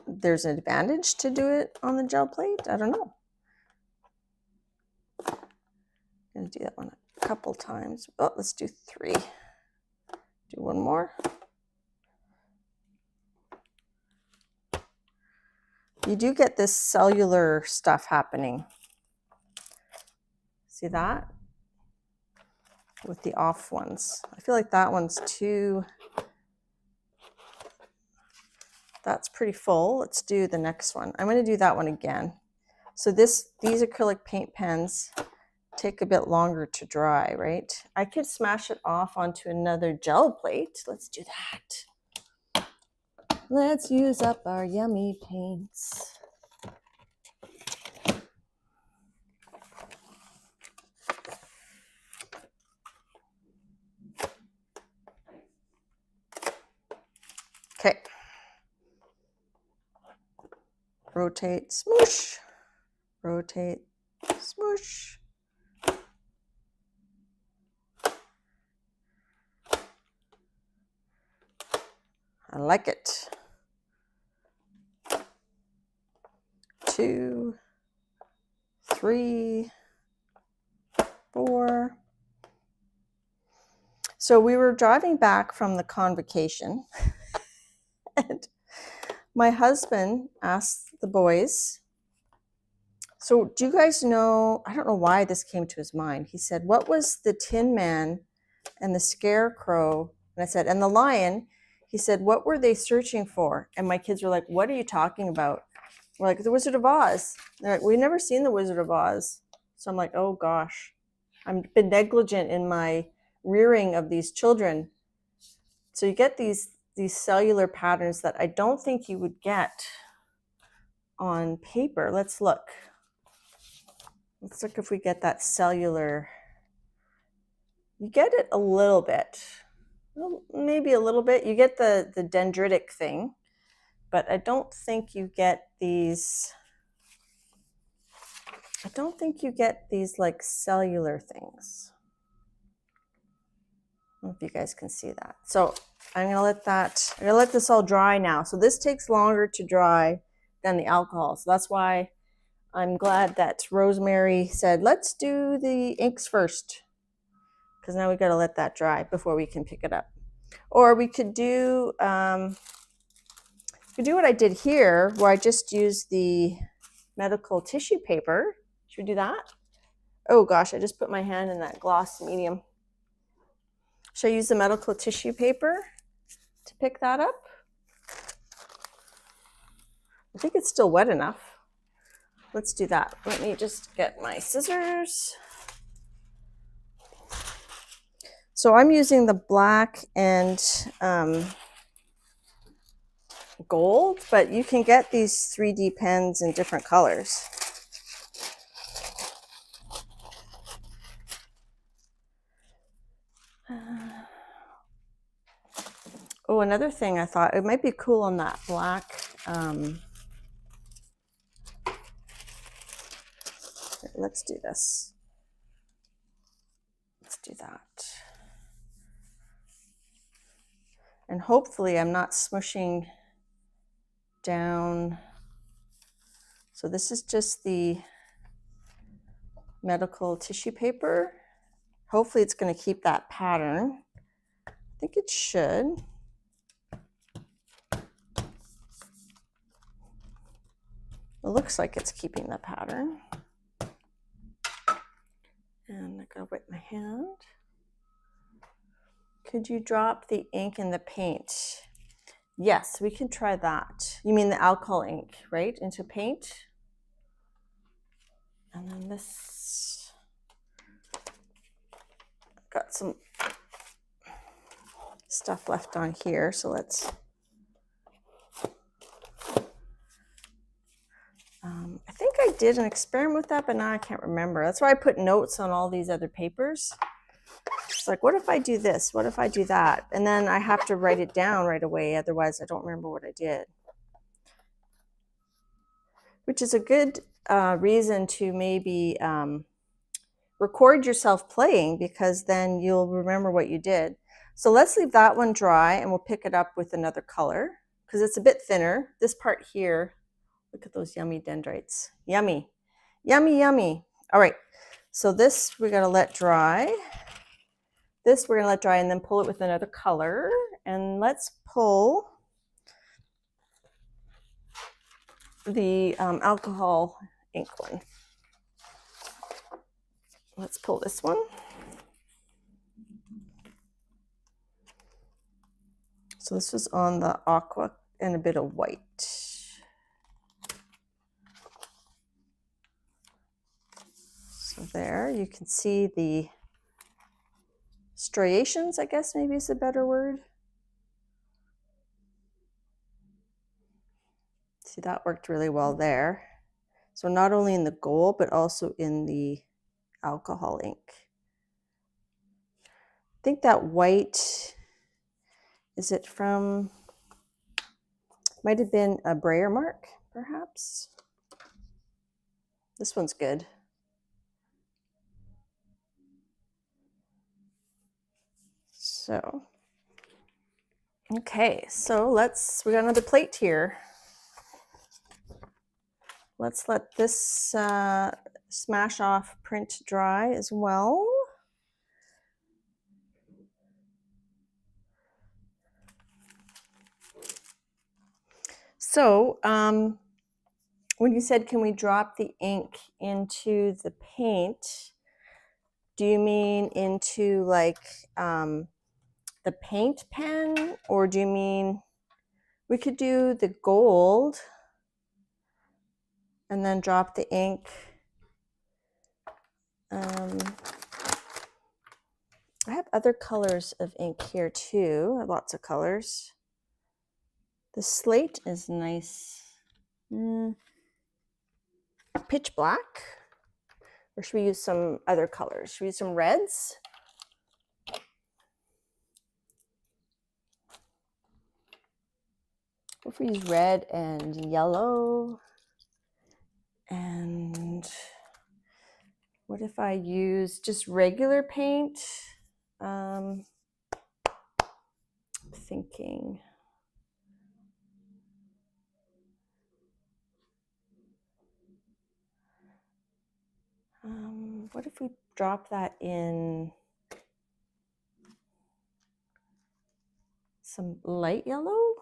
there's an advantage to do it on the gel plate. I don't know. I'm going to do that one a couple times. Oh, let's do 3. Do one more. You do get this cellular stuff happening. See that? With the off ones. I feel like that one's too, that's pretty full. Let's do the next one. I'm going to do that one again. So these acrylic paint pens take a bit longer to dry, right? I could smash it off onto another gel plate. Let's do that. Let's use up our yummy paints. Okay. Rotate, smoosh. rotate, smoosh. I like it. 2, 3, 4. So we were driving back from the convocation and my husband asked the boys, so do you guys know, I don't know why this came to his mind. He said, what was the Tin Man and the Scarecrow? And I said, and the Lion. He said, what were they searching for? And my kids were like, what are you talking about? We're like, the Wizard of Oz. They're like, we've never seen the Wizard of Oz. So I'm like, oh gosh, I've been negligent in my rearing of these children. So you get these cellular patterns that I don't think you would get on paper. Let's look. Let's look if we get that cellular. You get it a little bit, well, maybe a little bit. You get the dendritic thing, but I don't think you get these. I don't think you get these like cellular things. I don't know if you guys can see that. So I'm gonna let this all dry now. So this takes longer to dry than the alcohol. So that's why I'm glad that Rosemary said, let's do the inks first, because now we got to let that dry before we can pick it up. Or we could do what I did here, where I just used the medical tissue paper. Should we do that? Oh gosh, I just put my hand in that gloss medium. Should I use the medical tissue paper to pick that up? I think it's still wet enough. Let's do that. Let me just get my scissors. So I'm using the black and gold, but you can get these 3D pens in different colors. Oh, another thing I thought, it might be cool on that black. Let's do this. Let's do that. And hopefully I'm not smushing down. So this is just the medical tissue paper. Hopefully it's going to keep that pattern. I think it should. It looks like it's keeping the pattern. And I gotta wipe my hand. Could you drop the ink in the paint? Yes, we can try that. You mean the alcohol ink, right? Into paint? And then this, got some stuff left on here, so let's, I think I did an experiment with that, but now I can't remember. That's why I put notes on all these other papers. It's like, what if I do this? What if I do that? And then I have to write it down right away. Otherwise, I don't remember what I did. Which is a good reason to maybe record yourself playing, because then you'll remember what you did. So let's leave that one dry and we'll pick it up with another color because it's a bit thinner. This part here, look at those yummy dendrites. Yummy, yummy, yummy. All right, so this we're gonna let dry. This we're gonna let dry and then pull it with another color. And let's pull the alcohol ink one. Let's pull this one. So this was on the aqua and a bit of white. So there you can see the striations, I guess maybe is a better word. See, that worked really well there. So not only in the gold, but also in the alcohol ink. I think that white, is it from, might have been a brayer mark, perhaps? This one's good. So, okay, so we got another plate here. Let's let this smash off print dry as well. So, when you said, can we drop the ink into the paint, do you mean into like the paint pen, or do you mean we could do the gold and then drop the ink? I have other colors of ink here too. I have lots of colors. The slate is nice. Pitch black. Or should we use some other colors? Should we use some reds? What if we use red and yellow? And what if I use just regular paint? Thinking. What if we drop that in some light yellow?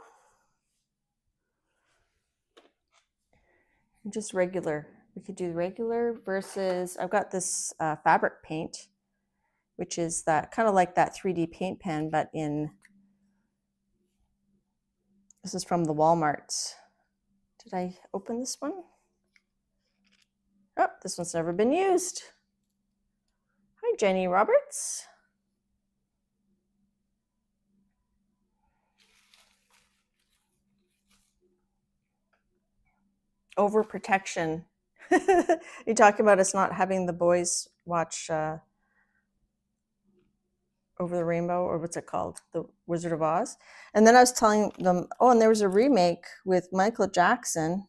Just regular. We could do regular versus, I've got this fabric paint, which is that kind of like that 3D paint pen, but this is from the Walmarts. Did I open this one? Oh, this one's never been used. Hi, Jenny Roberts. Overprotection. You're talking about us not having the boys watch Over the Rainbow, or what's it called? The Wizard of Oz. And then I was telling them, oh, and there was a remake with Michael Jackson.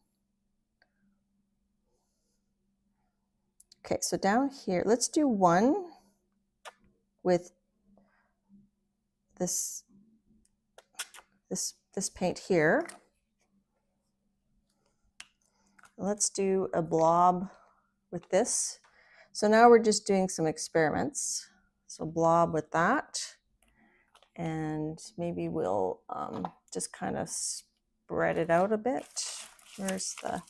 Okay, so down here, let's do one with this paint here. Let's do a blob with this. So now we're just doing some experiments. So blob with that. And maybe we'll just kind of spread it out a bit. Where's the...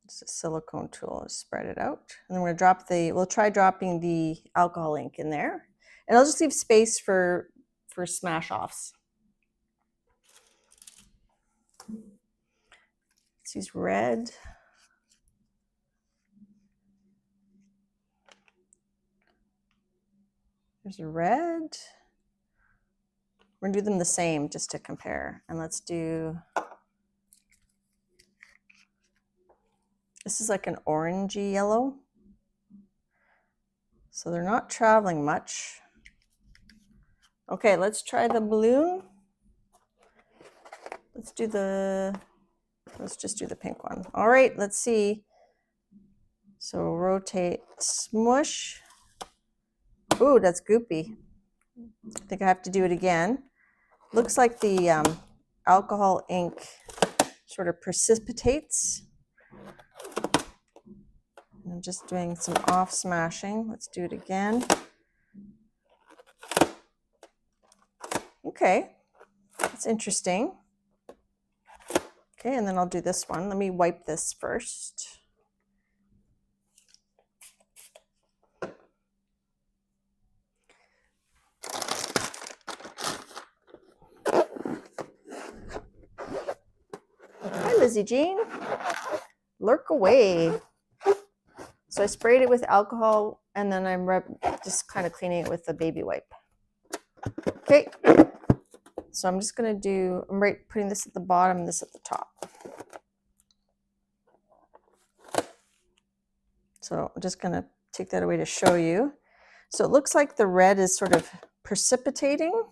It's a silicone tool, spread it out. And then we're gonna we'll try dropping the alcohol ink in there. And I'll just leave space for smash offs. Let's use red. There's a red. We're gonna do them the same just to compare. And let's do, this is like an orangey yellow. So they're not traveling much. Okay, let's try the balloon. Let's just do the pink one. All right, let's see. So rotate, smush. Ooh, that's goopy. I think I have to do it again. Looks like the alcohol ink sort of precipitates. I'm just doing some off smashing. Let's do it again. Okay, that's interesting. Okay, and then I'll do this one. Let me wipe this first. Hi, Lizzie Jean. Lurk away. So I sprayed it with alcohol, and then I'm just kind of cleaning it with the baby wipe. Okay, so I'm just going to I'm putting this at the bottom and this at the top. So I'm just going to take that away to show you. So it looks like the red is sort of precipitating.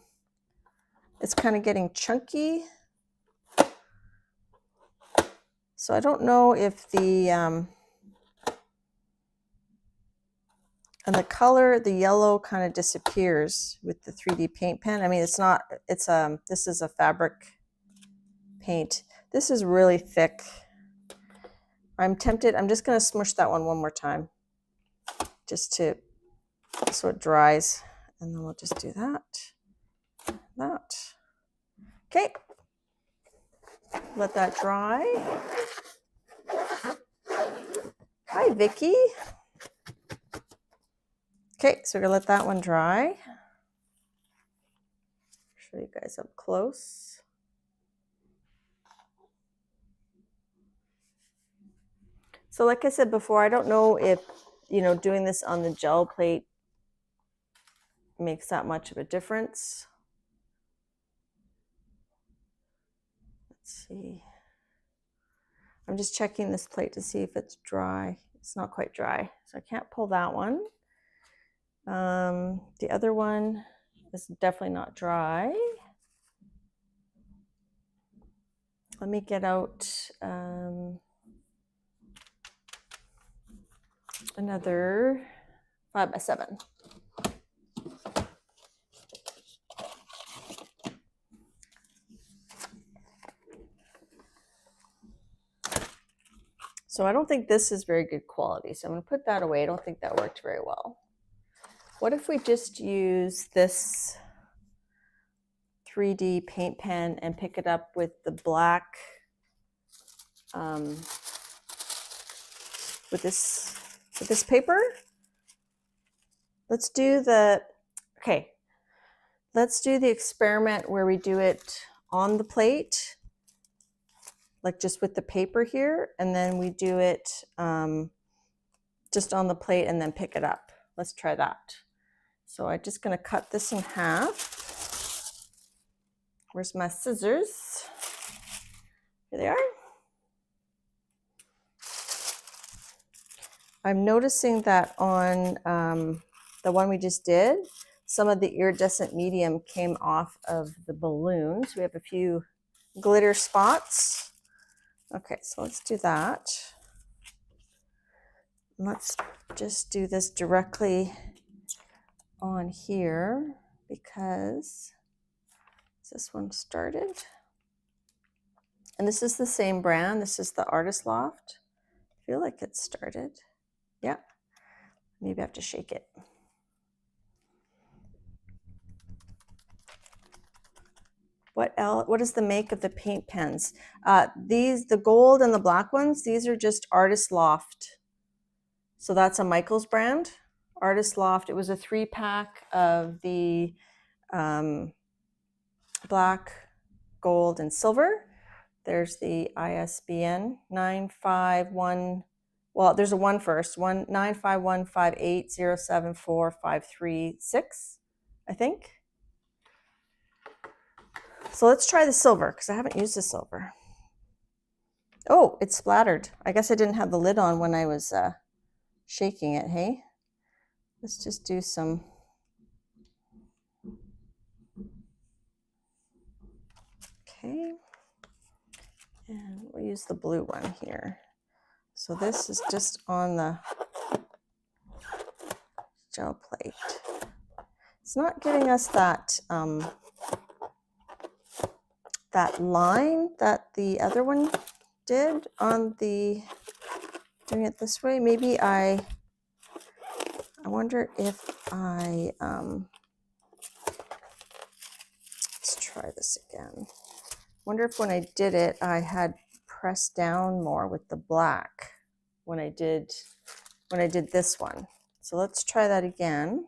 It's kind of getting chunky. So I don't know if the and the color, the yellow kind of disappears with the 3D paint pen. I mean, it's not, it's this is a fabric paint. This is really thick. I'm tempted, I'm just gonna smush that one more time, just to, so it dries. And then we'll just do that. Okay, let that dry. Hi, Vicky. Okay, so we're gonna let that one dry. Show you guys up close. So like I said before, I don't know if, you know, doing this on the gel plate makes that much of a difference. Let's see. I'm just checking this plate to see if it's dry. It's not quite dry, so I can't pull that one. The other one is definitely not dry. Let me get out another 5x7. So I don't think this is very good quality, so I'm going to put that away. I don't think that worked very well. What if we just use this 3D paint pen and pick it up with the black, with this paper? Let's do the, okay, let's do the experiment where we do it on the plate, like just with the paper here, and then we do it just on the plate and then pick it up. Let's try that. So I'm just going to cut this in half. Where's my scissors? Here they are. I'm noticing that on the one we just did, some of the iridescent medium came off of the balloons. We have a few glitter spots. Okay, so let's do that. Let's just do this directly on here because this one started. And this is the same brand. This is the Artist Loft. I feel like it started. Yeah, maybe I have to shake it. What else? What is the make of the paint pens? These, the gold and the black ones, these are just Artist Loft. So that's a Michaels brand, Artist Loft. It was a 3-pack of the black, gold, and silver. There's the ISBN 951. Well, there's a one first. 95158074536, I think. So let's try the silver because I haven't used the silver. Oh, it's splattered. I guess I didn't have the lid on when I was shaking it, hey? Let's just do some. Okay. And we'll use the blue one here. So this is just on the gel plate. It's not giving us that that line that the other one did on the, doing it this way. Maybe I wonder if I, let's try this again. Wonder if when I did it, I had pressed down more with the black when I did this one. So let's try that again.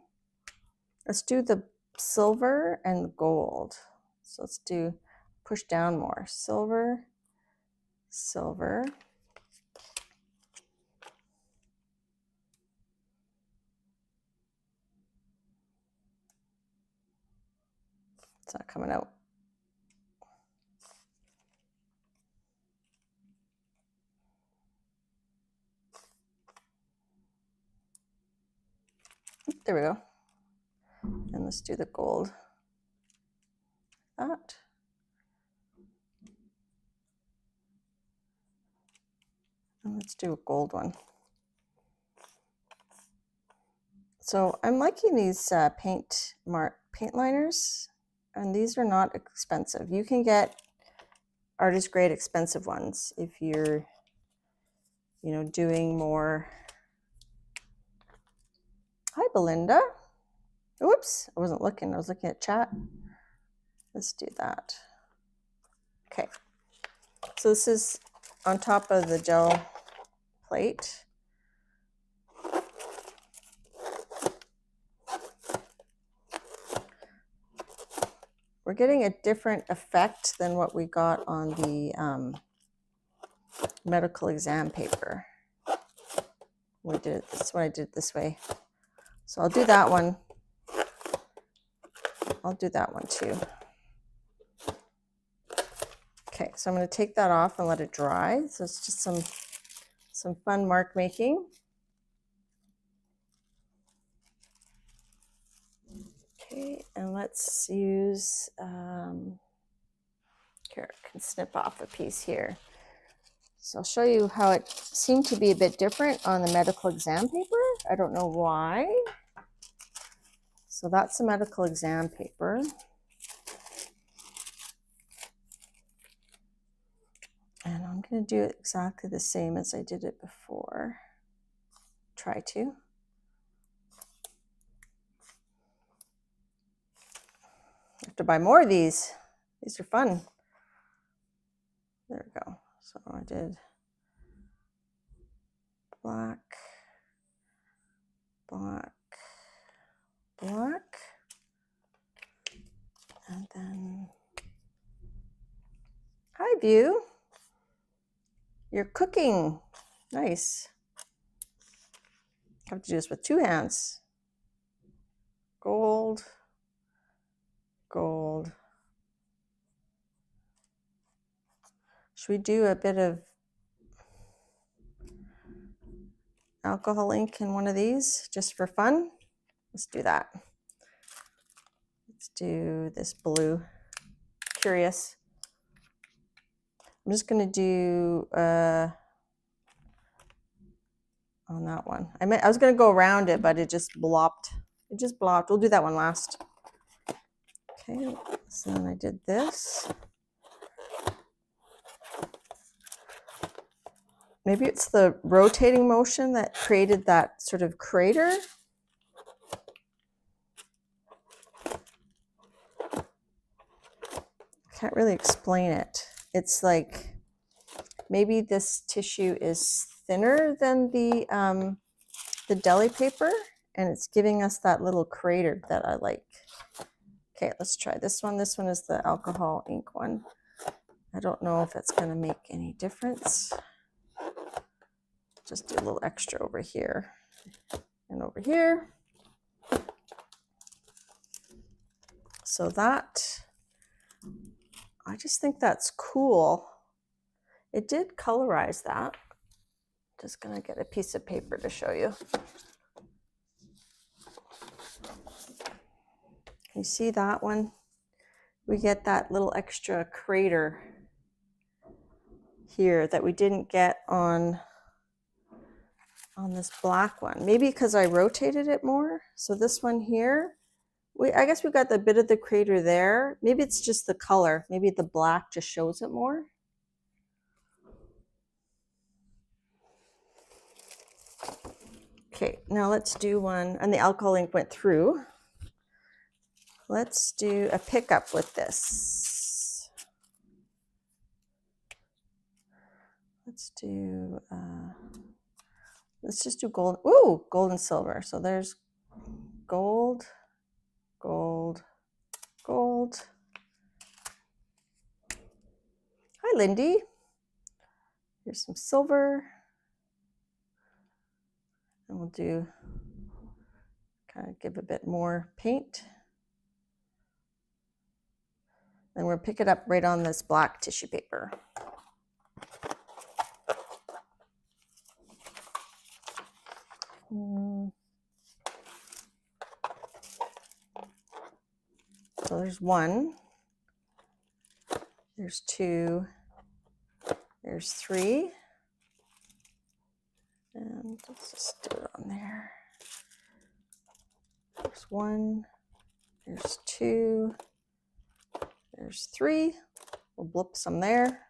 Let's do the silver and the gold. So let's do, push down more. Silver, silver. It's not coming out. There we go. And let's do the gold. That. And let's do a gold one. So I'm liking these paint liners, and these are not expensive. You can get artist grade expensive ones if you're, you know, doing more. Hi, Belinda. Oops, I wasn't looking. I was looking at chat. Let's do that. Okay. So this is on top of the gel plate. We're getting a different effect than what we got on the medical exam paper. We did it this way. I did it this way. So I'll do that one. I'll do that one too. Okay, so I'm going to take that off and let it dry. So it's just some fun mark making. Okay, and let's use, here, I can snip off a piece here. So I'll show you how it seemed to be a bit different on the medical exam paper. I don't know why. So that's the medical exam paper. And I'm going to do it exactly the same as I did it before. Try to. I have to buy more of these. These are fun. There we go. So I did black, black, black, and then, hi View, you're cooking, nice. I have to do this with two hands. Gold, gold. Should we do a bit of alcohol ink in one of these just for fun? Let's do that. Let's do this blue. Curious. I'm just going to do on that one. I was going to go around it, but it just blopped. It just blopped. We'll do that one last. Okay, so then I did this. Maybe it's the rotating motion that created that sort of crater. Can't really explain it. It's like maybe this tissue is thinner than the deli paper, and it's giving us that little crater that I like. Okay, let's try this one. This one is the alcohol ink one. I don't know if it's going to make any difference. Just do a little extra over here and over here. So that, I just think that's cool. It did colorize that. Just gonna get a piece of paper to show you. Can you see that one? We get that little extra crater here that we didn't get on this black one. Maybe because I rotated it more. So this one here, I guess we got the bit of the crater there. Maybe it's just the color. Maybe the black just shows it more. Okay, now let's do one, and the alcohol ink went through. Let's do a pickup with this. Let's do, let's just do gold. Ooh, gold and silver. So there's gold, gold, gold. Hi, Lindy. Here's some silver. And we'll do, kind of give a bit more paint. And we'll pick it up right on this black tissue paper. So there's one, there's two, there's three, Let's just do it on there. There's 1, there's 2, there's 3. We'll blip some there.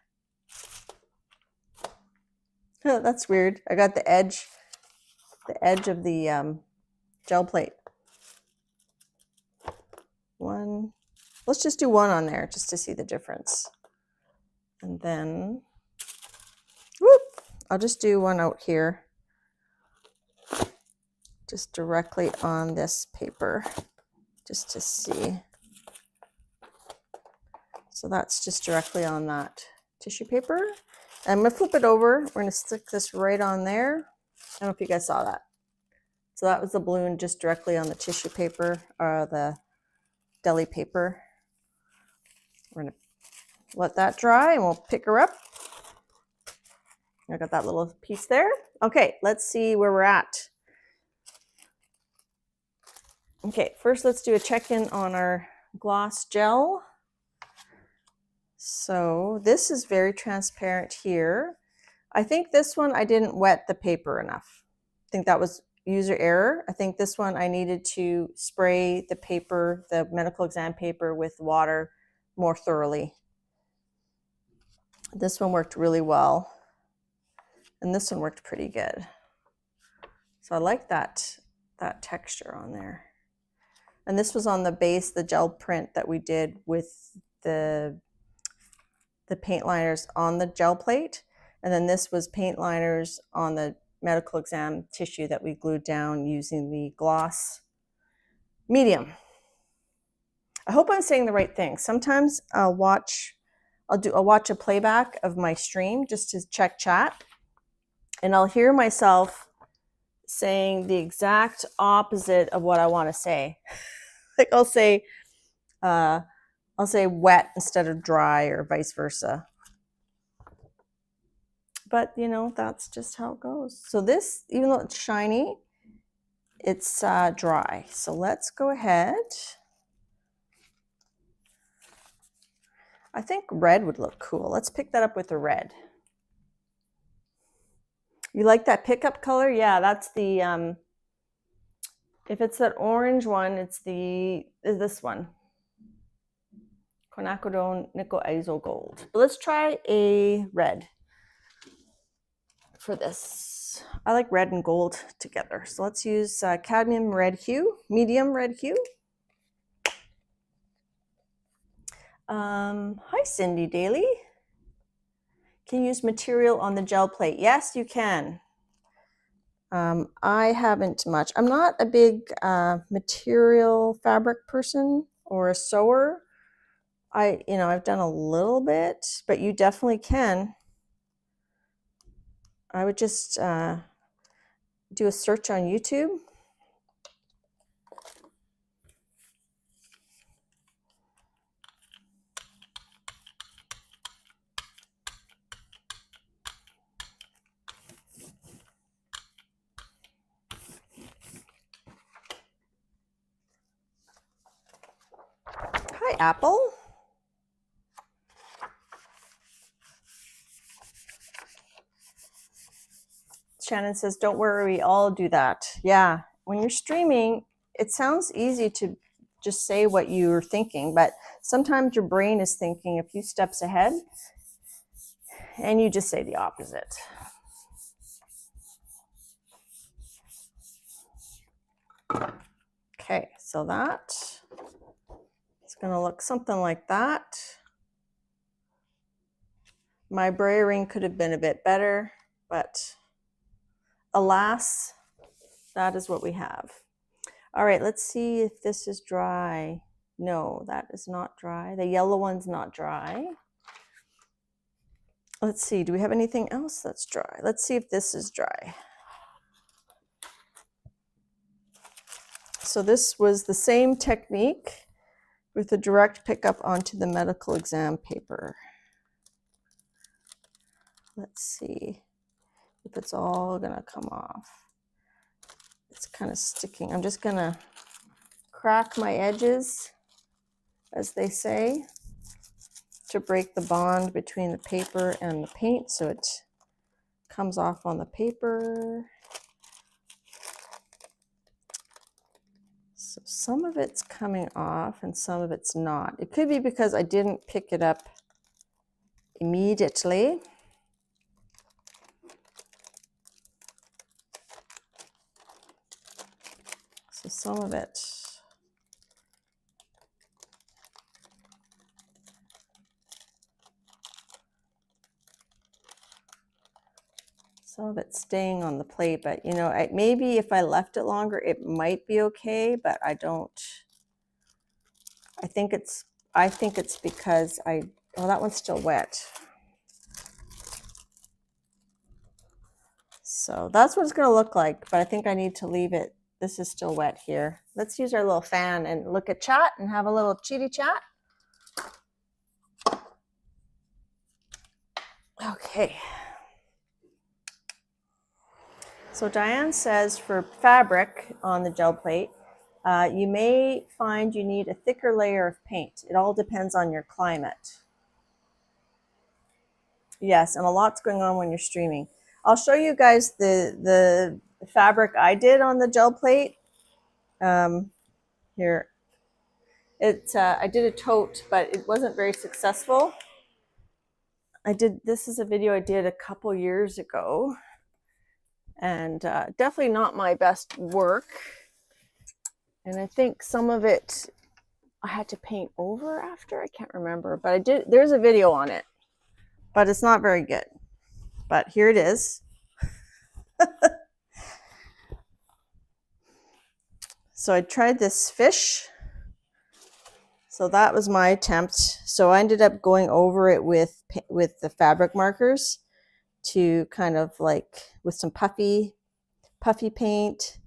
Oh, that's weird. I got the edge of the gel plate. 1. Let's just do 1 on there just to see the difference. And then, whoop, I'll just do 1 out here, just directly on this paper, just to see. So that's just directly on that tissue paper. I'm gonna flip it over. We're gonna stick this right on there. I don't know if you guys saw that. So that was the balloon just directly on the tissue paper, or the deli paper. We're gonna let that dry and we'll pick her up. I got that little piece there. Okay, let's see where we're at. Okay, first let's do a check-in on our gloss gel. So this is very transparent here. I think this one I didn't wet the paper enough. I think that was user error. I think this one I needed to spray the paper, the medical exam paper, with water more thoroughly. This one worked really well. And this one worked pretty good. So I like that texture on there. And this was on the base, the gel print that we did with the paint liners on the gel plate. And then this was paint liners on the medical exam tissue that we glued down using the gloss medium. I hope I'm saying the right thing. Sometimes I'll watch a playback of my stream just to check chat, and I'll hear myself saying the exact opposite of what I want to say. Like I'll say wet instead of dry, or vice versa. But you know, that's just how it goes. So this, even though it's shiny, it's dry. So let's go ahead. I think red would look cool. Let's pick that up with the red. You like that pickup color? Yeah, that's the, if it's that orange one, it's this one. Quinacridone Nickel Azo Gold. But let's try a red for this. I like red and gold together. So let's use cadmium red hue, medium red hue. Hi, Cindy Daly. Can you use material on the gel plate? Yes, you can. I haven't much. I'm not a big material fabric person or a sewer. I've done a little bit, but you definitely can. I would just do a search on YouTube. Hi, Apple. Shannon says, don't worry, we all do that. Yeah, when you're streaming, it sounds easy to just say what you're thinking, but sometimes your brain is thinking a few steps ahead and you just say the opposite. Okay, so that it's going to look something like that. My brayering could have been a bit better, but alas, that is what we have. All right, let's see if this is dry. No, that is not dry. The yellow one's not dry. Let's see, do we have anything else that's dry? Let's see if this is dry. So this was the same technique with a direct pickup onto the medical exam paper. Let's see if it's all gonna come off. It's kind of sticking. I'm just gonna crack my edges, as they say, to break the bond between the paper and the paint so it comes off on the paper. So some of it's coming off and some of it's not. It could be because I didn't pick it up immediately. So some of it. Some of it's staying on the plate, but you know, maybe if I left it longer, it might be okay, but I don't. I think it's because oh, that one's still wet. So that's what it's going to look like, but I think I need to leave it. This is still wet here. Let's use our little fan and look at chat and have a little chitty chat. Okay. So Diane says for fabric on the gel plate, you may find you need a thicker layer of paint. It all depends on your climate. Yes, and a lot's going on when you're streaming. I'll show you guys the fabric I did on the gel plate. Here, I did a tote, but it wasn't very successful. This is a video I did a couple years ago, and definitely not my best work. And I think some of it I had to paint over after. I can't remember, but I did. There's a video on it, but it's not very good. But here it is. So I tried this fish. So that was my attempt. So I ended up going over it with the fabric markers to kind of like with some puffy paint.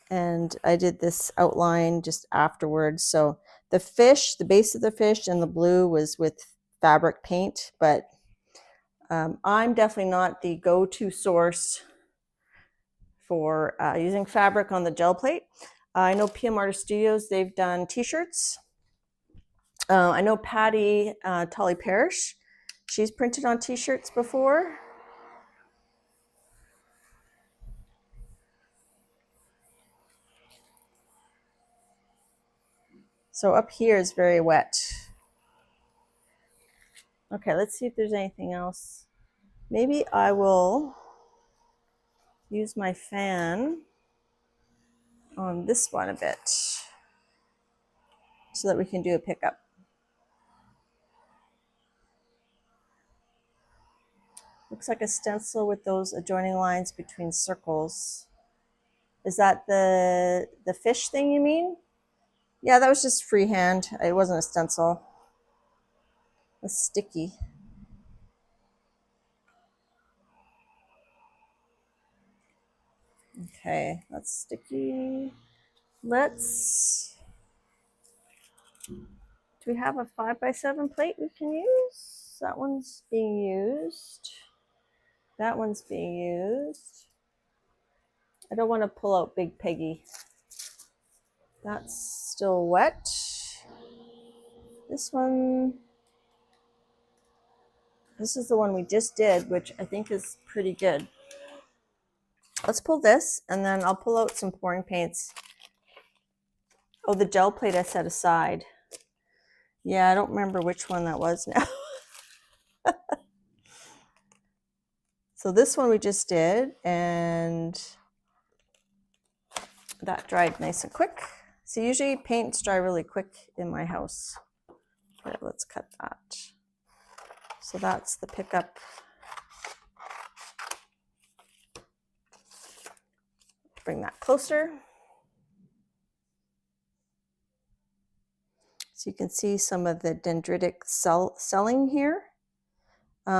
And I did this outline just afterwards. So the fish, the base of the fish and the blue was with fabric paint, but I'm definitely not the go-to source for using fabric on the gel plate. I know PM Artist Studios, they've done t-shirts. I know Patty Tully Parrish, she's printed on t-shirts before. So up here is very wet. Okay, let's see if there's anything else. Maybe I will use my fan on this one a bit so that we can do a pickup. Looks like a stencil with those adjoining lines between circles. Is that the fish thing you mean? Yeah, that was just freehand. It wasn't a stencil. It's sticky. Okay, that's sticky. Do we have a 5x7 plate we can use? That one's being used. That one's being used. I don't want to pull out Big Peggy. That's still wet. This one, this is the one we just did, which I think is pretty good. Let's pull this, and then I'll pull out some pouring paints. Oh, the gel plate I set aside. Yeah, I don't remember which one that was now. So this one we just did, and that dried nice and quick. So usually paints dry really quick in my house. Okay, let's cut that. So that's the pickup. Bring that closer. So you can see some of the dendritic celling here.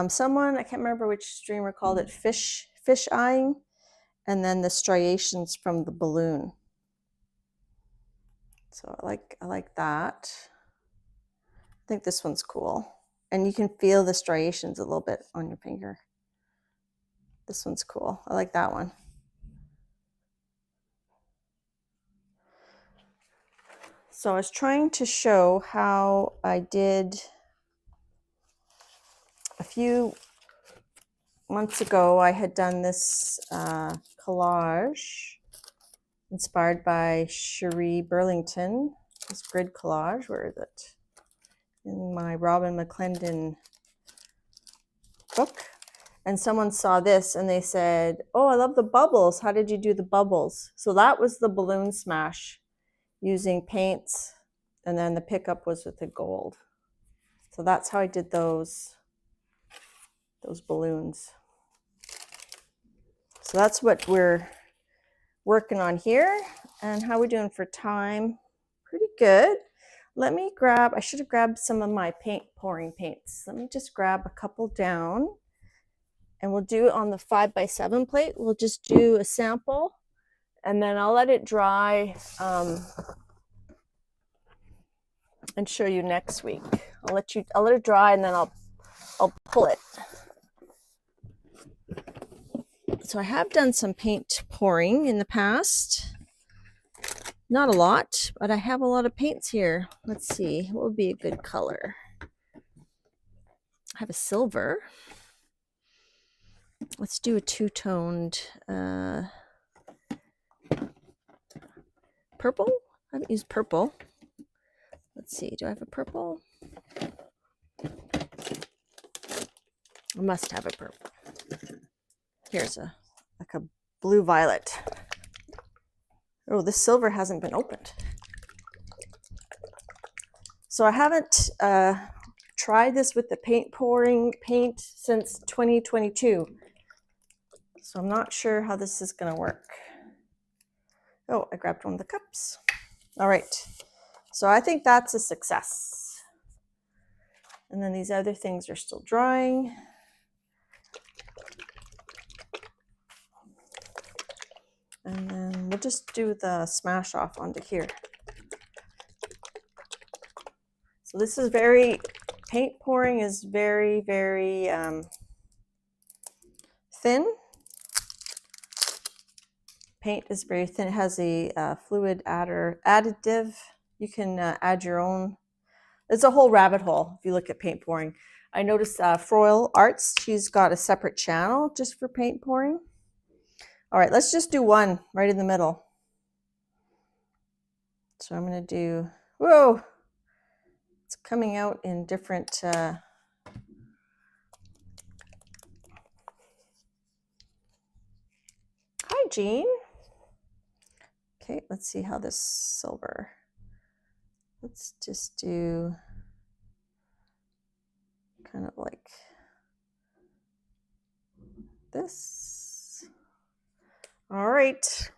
Someone, I can't remember which streamer called it fish eyeing, and then the striations from the balloon. So I like that. I think this one's cool. And you can feel the striations a little bit on your finger. This one's cool. I like that one. So I was trying to show how I did a few months ago. I had done this collage inspired by Cherie Burlington. This grid collage, where is it? In my Robin McClendon book. And someone saw this and they said, oh, I love the bubbles. How did you do the bubbles? So that was the balloon smash using paints, and then the pickup was with the gold. So that's how I did those balloons. So that's what we're working on here. And how are we doing for time? Pretty good. Let me grab, I should have grabbed some of my paint pouring paints. Let me just grab a couple down, and we'll do it on the 5x7 plate. We'll just do a sample, and then I'll let it dry and show you next week. I'll let it dry, and then I'll pull it. So I have done some paint pouring in the past. Not a lot, but I have a lot of paints here. Let's see, what would be a good color? I have a silver. Let's do a two-toned purple. I haven't used purple. Let's see, do I have a purple? I must have a purple. Here's like a blue violet. Oh, this silver hasn't been opened. So I haven't tried this with the paint pouring paint since 2022. So I'm not sure how this is going to work. Oh, I grabbed one of the cups. All right. So I think that's a success. And then these other things are still drying. And then we'll just do the smash off onto here. So this is paint pouring is very, very thin. Paint is very thin. It has a fluid additive. You can add your own. It's a whole rabbit hole if you look at paint pouring. I noticed Froil Arts, she's got a separate channel just for paint pouring. All right, let's just do one right in the middle. So I'm going to do, whoa, it's coming out in different, hi Jean. Okay, let's see how this silver, let's just do kind of like this. All right,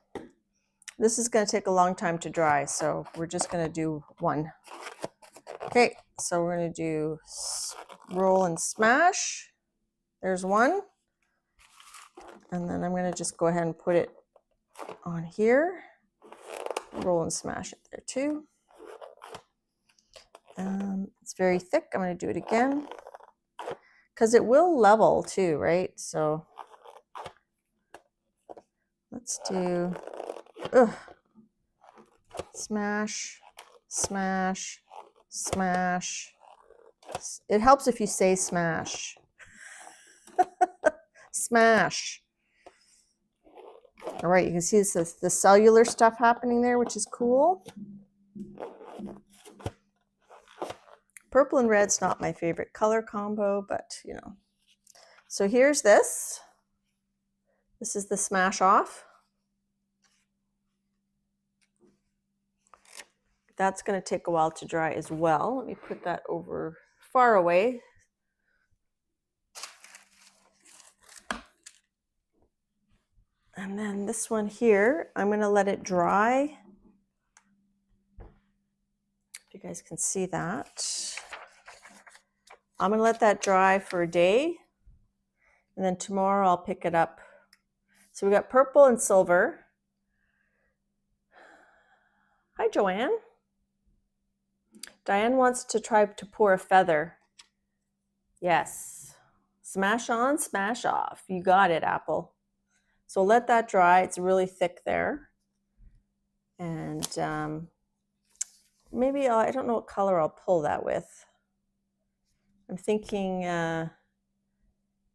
this is going to take a long time to dry, so we're just going to do one. Okay, so we're going to do roll and smash. There's one. And then I'm going to just go ahead and put it on here. Roll and smash it there too. It's very thick. I'm going to do it again because it will level too, right? So let's do smash, smash, smash. It helps if you say smash. Smash. All right, you can see the cellular stuff happening there, which is cool. Purple and red's not my favorite color combo, but you know. So here's this. This is the smash off. That's going to take a while to dry as well. Let me put that over far away. And then this one here, I'm going to let it dry. If you guys can see that. I'm going to let that dry for a day. And then tomorrow I'll pick it up. So we got purple and silver. Hi, Joanne. Diane wants to try to pour a feather. Yes. Smash on, smash off. You got it, Apple. So let that dry. It's really thick there. And maybe I don't know what color I'll pull that with. I'm thinking maybe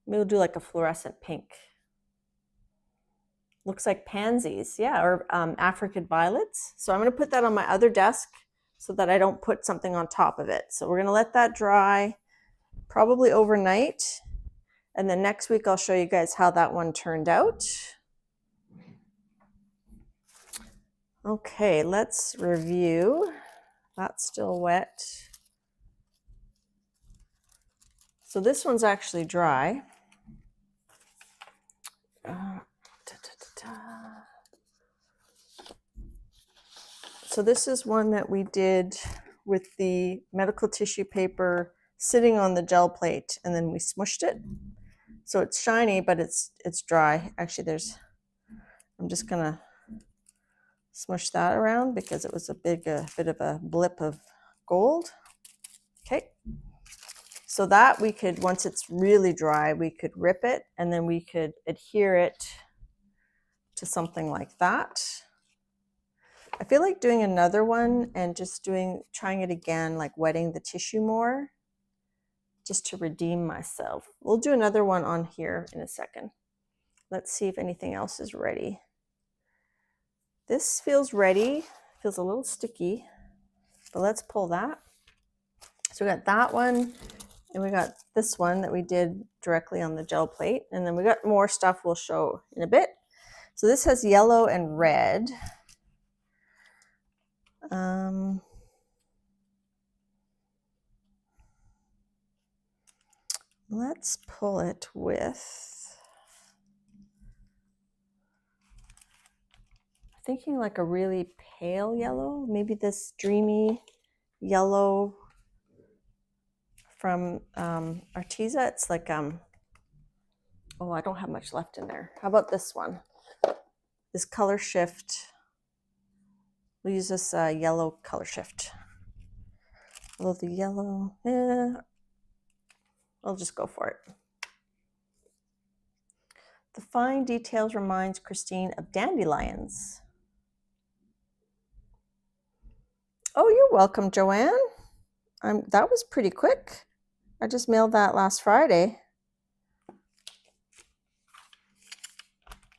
we'll do like a fluorescent pink. Looks like pansies, yeah, or African violets. So I'm going to put that on my other desk so that I don't put something on top of it. So we're going to let that dry probably overnight. And then next week I'll show you guys how that one turned out. Okay, let's review. That's still wet. So this one's actually dry. So this is one that we did with the medical tissue paper sitting on the gel plate, and then we smushed it. So it's shiny, but it's dry. Actually, I'm just gonna smush that around because it was a bit of a blip of gold. Okay. So that we could, once it's really dry, we could rip it and then we could adhere it to something like that. I feel like doing another one and just trying it again, like wetting the tissue more, just to redeem myself. We'll do another one on here in a second. Let's see if anything else is ready. This feels ready, feels a little sticky, but let's pull that. So we got that one, and we got this one that we did directly on the gel plate, and then we got more stuff we'll show in a bit. So this has yellow and red. Let's pull it with, I'm thinking like a really pale yellow, maybe this dreamy yellow from Arteza. It's like, oh, I don't have much left in there. How about this one? This color shift. We'll use this yellow color shift. Although the yellow, I'll just go for it. The fine details reminds Christine of dandelions. Oh, you're welcome, Joanne. That was pretty quick. I just mailed that last Friday.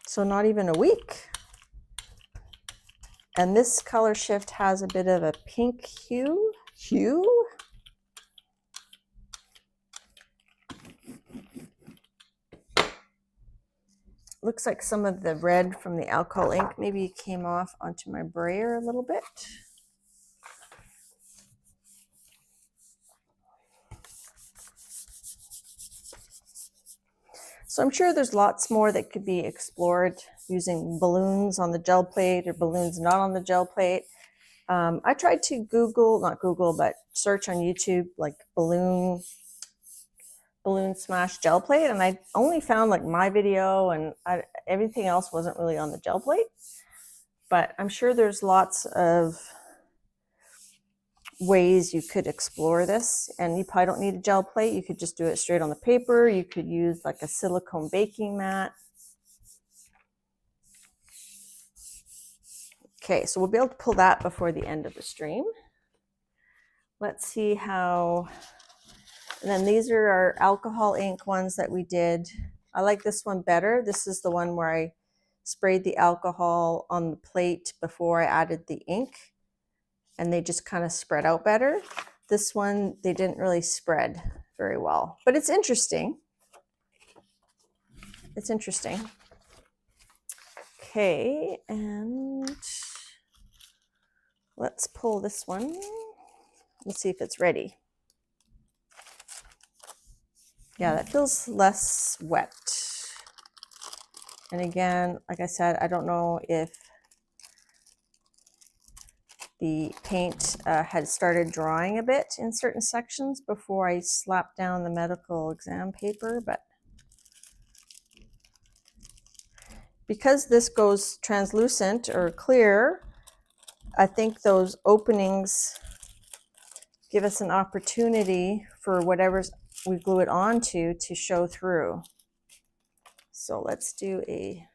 So not even a week. And this color shift has a bit of a pink hue. Looks like some of the red from the alcohol ink maybe came off onto my brayer a little bit. So I'm sure there's lots more that could be explored using balloons on the gel plate or balloons not on the gel plate. I tried to but search on YouTube like balloon smash gel plate, and I only found like my video, and everything else wasn't really on the gel plate. But I'm sure there's lots of ways you could explore this, and you probably don't need a gel plate. You could just do it straight on the paper. You could use like a silicone baking mat. Okay, so we'll be able to pull that before the end of the stream. Let's see how, and then these are our alcohol ink ones that we did. I like this one better. This is the one where I sprayed the alcohol on the plate before I added the ink, and they just kind of spread out better. This one, they didn't really spread very well, but it's interesting. It's interesting. Okay, and let's pull this one. Let's see if it's ready. Yeah, that feels less wet. And again, like I said, I don't know if the paint had started drying a bit in certain sections before I slapped down the medical exam paper, but because this goes translucent or clear, I think those openings give us an opportunity for whatever we glue it onto to show through. So let's do a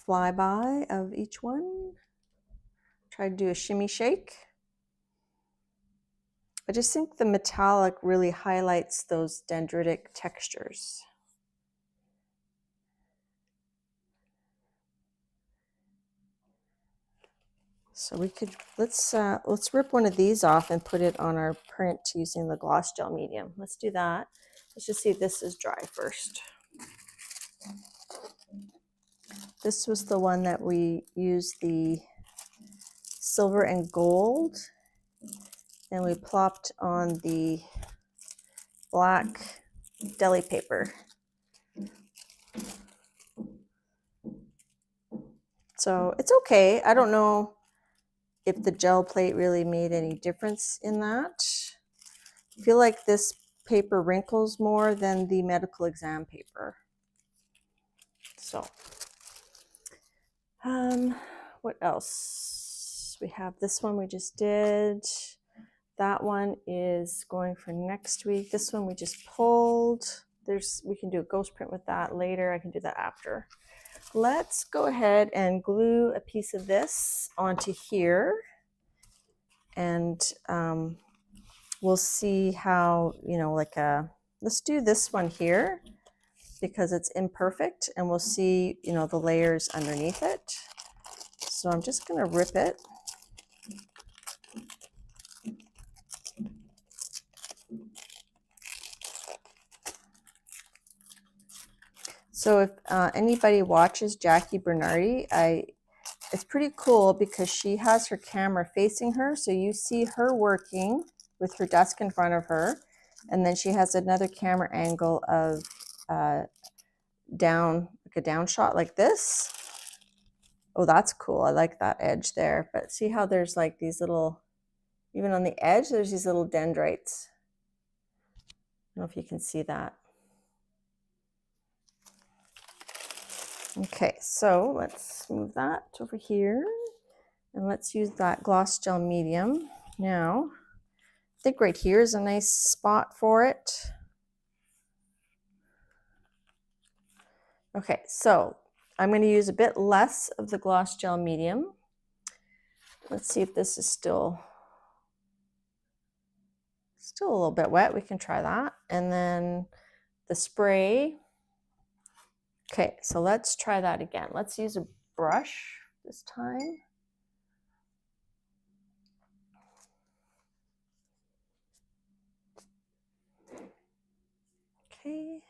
flyby of each one. Try to do a shimmy shake. I just think the metallic really highlights those dendritic textures. So we could, let's rip one of these off and put it on our print using the gloss gel medium. Let's do that. Let's just see if this is dry first. This was the one that we used the silver and gold, and we plopped on the black deli paper. So it's okay. I don't know if the gel plate really made any difference in that. I feel like this paper wrinkles more than the medical exam paper. So, what else? We have this one we just did. That one is going for next week. This one we just pulled. We can do a ghost print with that later. I can do that after. Let's go ahead and glue a piece of this onto here. And we'll see how, let's do this one here because it's imperfect, and we'll see, the layers underneath it. So I'm just going to rip it. So if anybody watches Jackie Bernardi, it's pretty cool because she has her camera facing her. So you see her working with her desk in front of her. And then she has another camera angle of down, like a down shot like this. Oh, that's cool. I like that edge there. But see how there's like these little, even on the edge, there's these little dendrites. I don't know if you can see that. Okay, so let's move that over here, and let's use that gloss gel medium. Now, I think right here is a nice spot for it. Okay, so I'm going to use a bit less of the gloss gel medium. Let's see if this is still a little bit wet. We can try that. And then the spray. Okay, so let's try that again. Let's use a brush this time. Okay.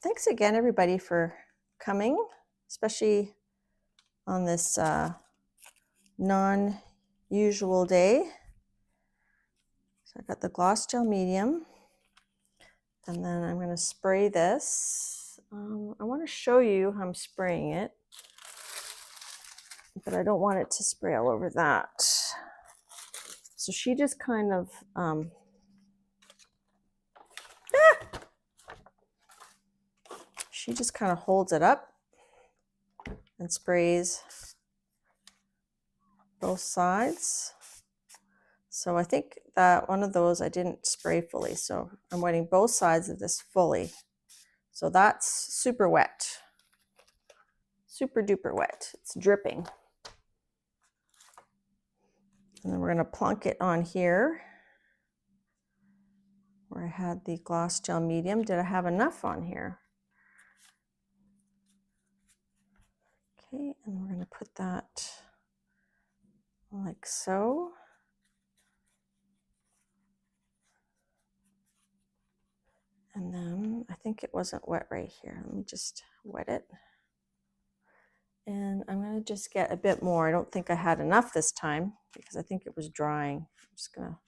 Thanks again, everybody, for coming, especially on this non-usual day. So I got the gloss gel medium, and then I'm going to spray this. I want to show you how I'm spraying it, but I don't want it to spray all over that. So she just kind of holds it up and sprays both sides. So I think that one of those I didn't spray fully, so I'm wetting both sides of this fully. So that's super wet, super duper wet. It's dripping. And then we're going to plunk it on here where I had the gloss gel medium. Did I have enough on here? Okay, and we're going to put that like so. And then I think it wasn't wet right here. Let me just wet it. And I'm going to just get a bit more. I don't think I had enough this time because I think it was drying. I'm just going to.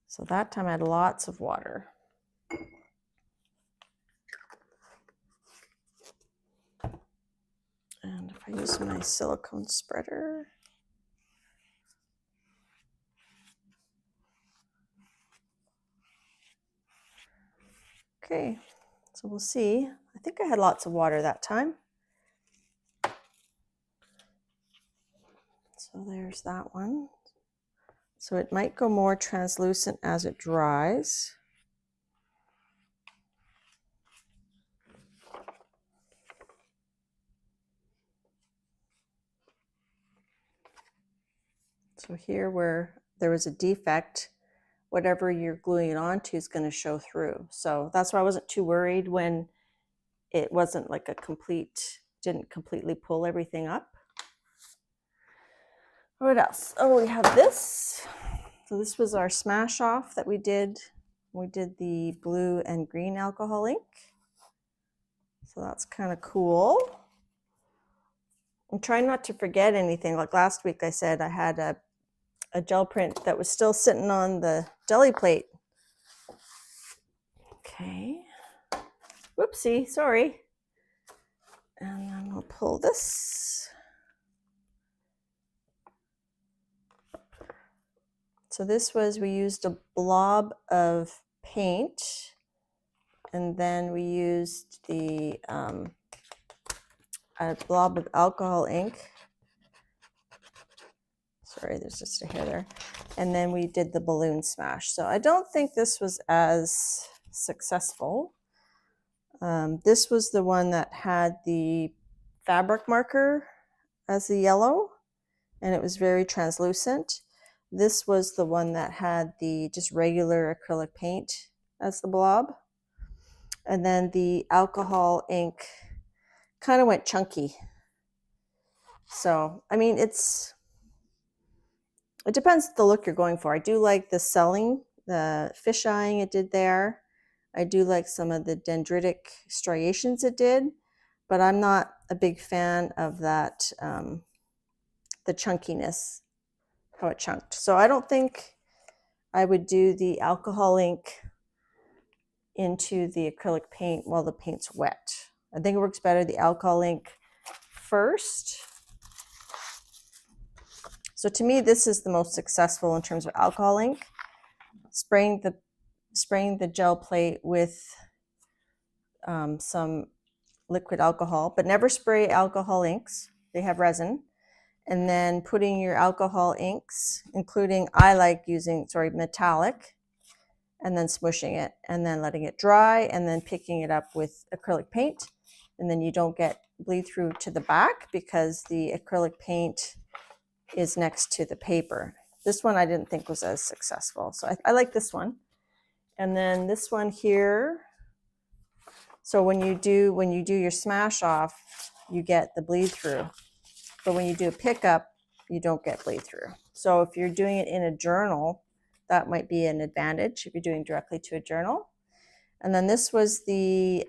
So that time I had lots of water. And if I use my silicone spreader. Okay, so we'll see. I think I had lots of water that time. So there's that one. So it might go more translucent as it dries. So here where there was a defect, whatever you're gluing it onto is going to show through. So that's why I wasn't too worried when it wasn't like didn't completely pull everything up. What else? Oh, we have this. So this was our smash off that we did. We did the blue and green alcohol ink. So that's kind of cool. I'm trying not to forget anything. Like last week I said I had a gel print that was still sitting on the deli plate. Okay. Whoopsie, sorry. And then we'll pull this. So this was, we used a blob of paint, and then we used the a blob of alcohol ink. Sorry, there's just a hair there. And then we did the balloon smash. So I don't think this was as successful. This was the one that had the fabric marker as the yellow, and it was very translucent. This was the one that had the just regular acrylic paint as the blob. And then the alcohol ink kind of went chunky. So, I mean, it depends the look you're going for. I do like the selling, the fish eyeing it did there. I do like some of the dendritic striations it did, but I'm not a big fan of that, the chunkiness, how it chunked. So I don't think I would do the alcohol ink into the acrylic paint while the paint's wet. I think it works better the alcohol ink first. So to me, this is the most successful in terms of alcohol ink. Spraying the gel plate with some liquid alcohol, but never spray alcohol inks. They have resin. And then putting your alcohol inks, including, I like using, metallic, and then smushing it and then letting it dry and then picking it up with acrylic paint. And then you don't get bleed through to the back because the acrylic paint is next to the paper. This one I didn't think was as successful. So I like this one. And then this one here. So when you do your smash off, you get the bleed through. But when you do a pickup, you don't get bleed through. So if you're doing it in a journal, that might be an advantage if you're doing directly to a journal. And then this was the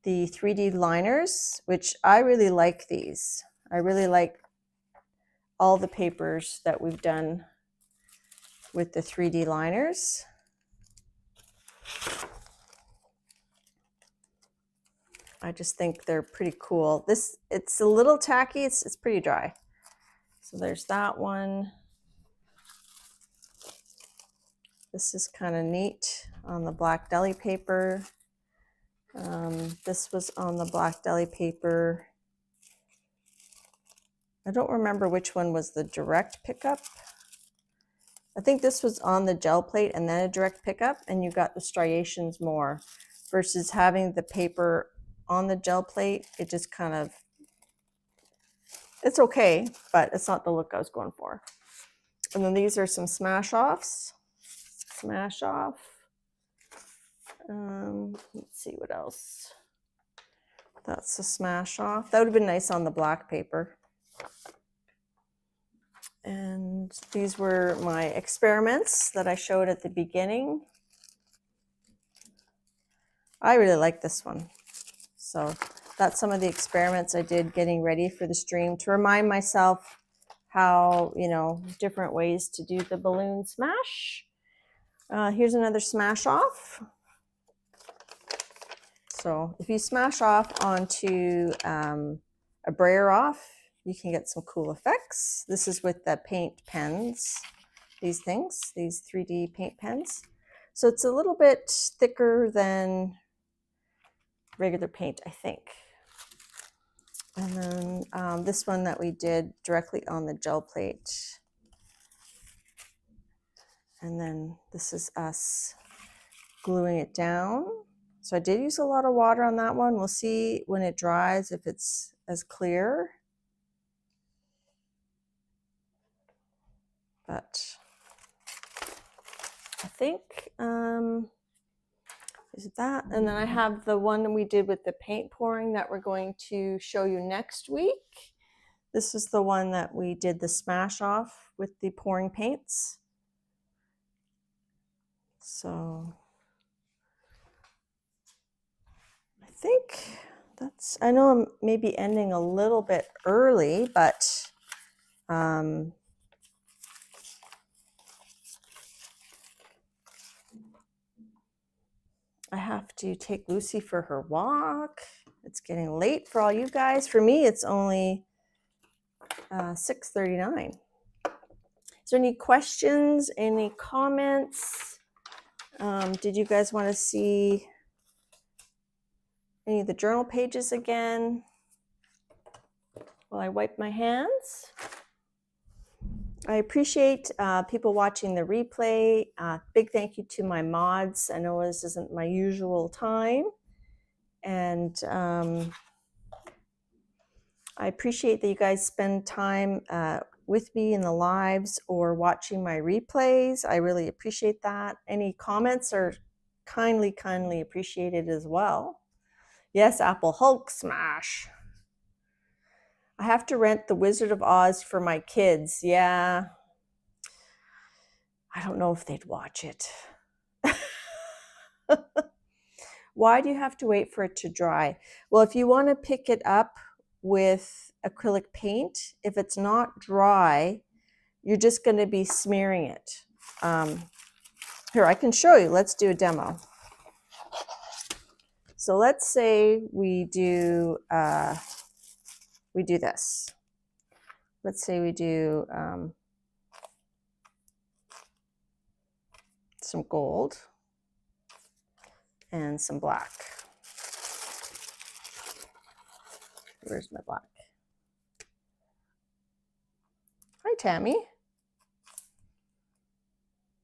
3D liners, which I really like these. I really like all the papers that we've done with the 3D liners. I just think they're pretty cool. It's a little tacky, it's pretty dry. So there's that one. This is kind of neat on the black deli paper. This was on the black deli paper. I don't remember which one was the direct pickup. I think this was on the gel plate and then a direct pickup, and you got the striations more versus having the paper on the gel plate. It just kind of, it's okay, but it's not the look I was going for. And then these are some smash offs. Smash off. Let's see what else. That's a smash off. That would have been nice on the black paper. And these were my experiments that I showed at the beginning. I really like this one. So that's some of the experiments I did getting ready for the stream to remind myself how, different ways to do the balloon smash. Here's another smash off. So if you smash off onto a brayer off, you can get some cool effects. This is with the paint pens, these 3D paint pens. So it's a little bit thicker than regular paint, I think. And then this one that we did directly on the gel plate. And then this is us gluing it down. So I did use a lot of water on that one. We'll see when it dries if it's as clear. But I think, is it that? And then I have the one we did with the paint pouring that we're going to show you next week. This is the one that we did the smash off with the pouring paints. So I think that's, I know I'm maybe ending a little bit early, but I have to take Lucy for her walk. It's getting late for all you guys. For me, it's only 6:39. Is there any questions, any comments? Did you guys want to see any of the journal pages again while I wipe my hands? I appreciate people watching the replay. Big thank you to my mods. I know this isn't my usual time. And I appreciate that you guys spend time with me in the lives or watching my replays. I really appreciate that. Any comments are kindly appreciated as well. Yes, Apple Hulk smash. I have to rent The Wizard of Oz for my kids. Yeah. I don't know if they'd watch it. Why do you have to wait for it to dry? Well, if you want to pick it up with acrylic paint, if it's not dry, you're just going to be smearing it. Here, I can show you. Let's do a demo. So let's say we do this. Let's say we do some gold and some black. Where's my black? Hi, Tammy.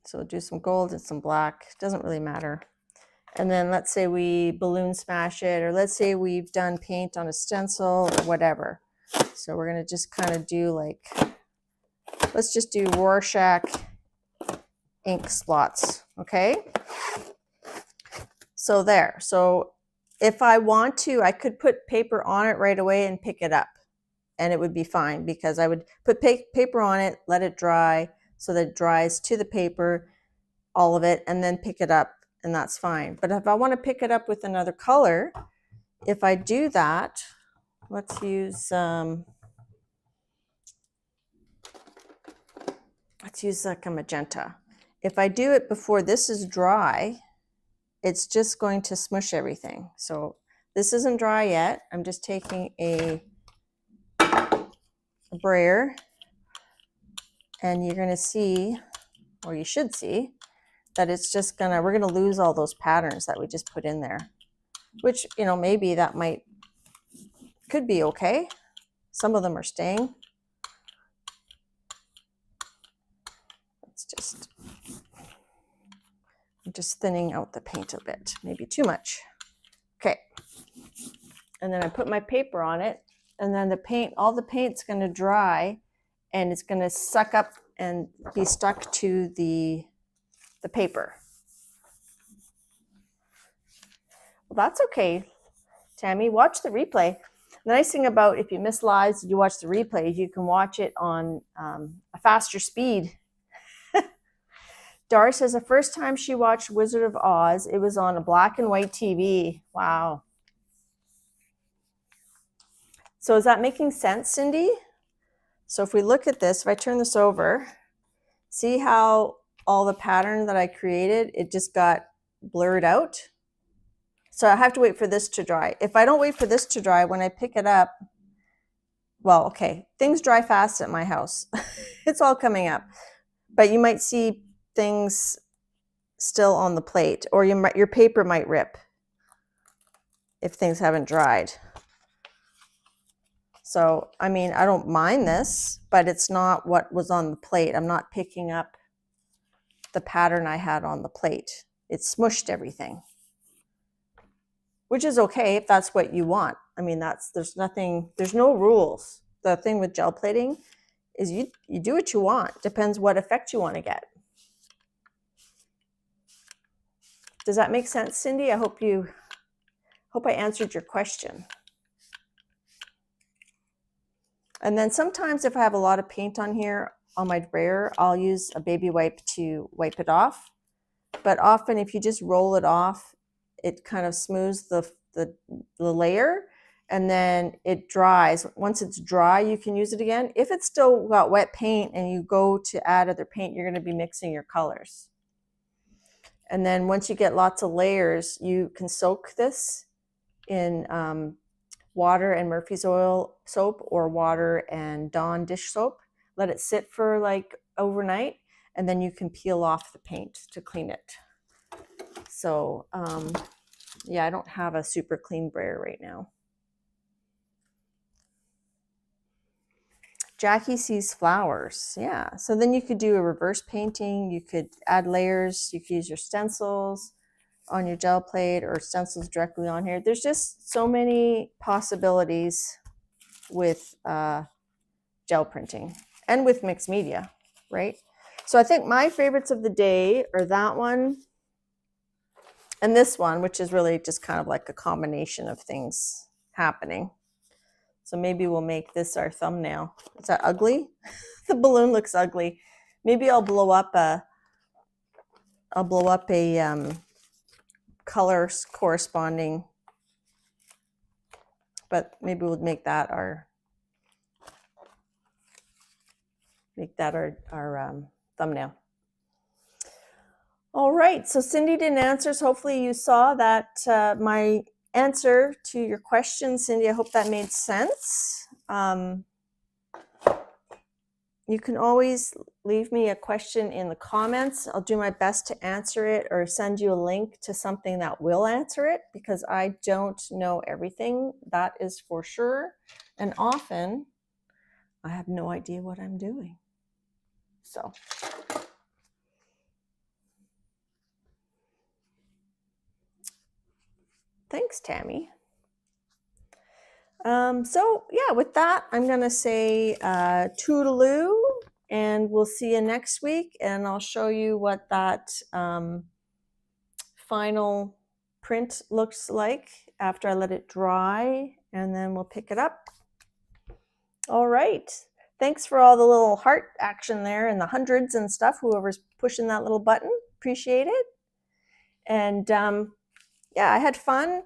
So do some gold and some black. Doesn't really matter. And then let's say we balloon smash it, or let's say we've done paint on a stencil or whatever. So we're going to just kind of do like, let's just do Rorschach ink splots, okay? So there. So if I want to, I could put paper on it right away and pick it up, and it would be fine, because I would put paper on it, let it dry so that it dries to the paper, all of it, and then pick it up, and that's fine. But if I want to pick it up with another color, if I do that, let's use like a magenta. If I do it before this is dry, it's just going to smush everything. So this isn't dry yet. I'm just taking a brayer, and you're going to see, or you should see, that it's just gonna, we're gonna lose all those patterns that we just put in there, which, you know, maybe that could be okay. Some of them are staying. I'm just thinning out the paint a bit, maybe too much. Okay. And then I put my paper on it, and then the paint, all the paint's gonna dry, and it's gonna suck up and be stuck to the paper. Well, that's okay, Tammy. Watch the replay. The nice thing about, if you miss lives, you watch the replays, you can watch it on a faster speed. Dara says the first time she watched Wizard of Oz, it was on a black and white TV. Wow. So is that making sense, Cindy? So if we look at this, if I turn this over, see how all the pattern that I created, it just got blurred out? So I have to wait for this to dry. If I don't wait for this to dry, when I pick it up, well, okay, things dry fast at my house. It's all coming up. But you might see things still on the plate, or your paper might rip if things haven't dried. So, I mean, I don't mind this, but it's not what was on the plate. I'm not picking up the pattern I had on the plate. It smushed everything, which is okay if that's what you want. I mean, there's no rules. The thing with gel plating is you do what you want. Depends what effect you want to get. Does that make sense, Cindy? I hope I answered your question. And then sometimes if I have a lot of paint on here on my brayer, I'll use a baby wipe to wipe it off. But often if you just roll it off, it kind of smooths the layer, and then it dries. Once it's dry, you can use it again. If it's still got wet paint and you go to add other paint, you're going to be mixing your colors. And then once you get lots of layers, you can soak this in water and Murphy's oil soap or water and Dawn dish soap. Let it sit for like overnight, and then you can peel off the paint to clean it. So yeah, I don't have a super clean brayer right now. Jackie sees flowers. Yeah, so then you could do a reverse painting. You could add layers. You could use your stencils on your gel plate or stencils directly on here. There's just so many possibilities with gel printing and with mixed media, right? So I think my favorites of the day are that one and this one, which is really just kind of like a combination of things happening. So maybe we'll make this our thumbnail. Is that ugly? The balloon looks ugly. Maybe I'll blow up a color corresponding, but maybe we'll make that our thumbnail. All right, so Cindy didn't answer, so hopefully you saw that my answer to your question, Cindy. I hope that made sense. You can always leave me a question in the comments. I'll do my best to answer it or send you a link to something that will answer it, because I don't know everything, that is for sure. And often I have no idea what I'm doing. So thanks, Tammy. So yeah, with that, I'm gonna say toodaloo, and we'll see you next week, and I'll show you what that final print looks like after I let it dry, and then we'll pick it up. All right, thanks for all the little heart action there and the hundreds and stuff, whoever's pushing that little button, appreciate it. And yeah, I had fun.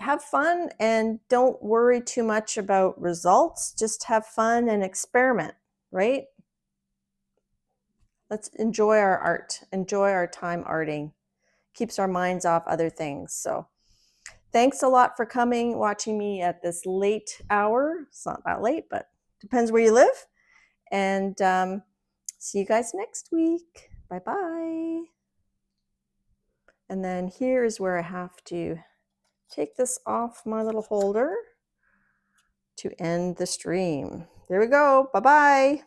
Have fun and don't worry too much about results. Just have fun and experiment, right? Let's enjoy our art, enjoy our time arting. Keeps our minds off other things. So thanks a lot for coming, watching me at this late hour. It's not that late, but depends where you live. And see you guys next week. Bye-bye. And then here is where I have to take this off my little holder to end the stream. There we go. Bye-bye.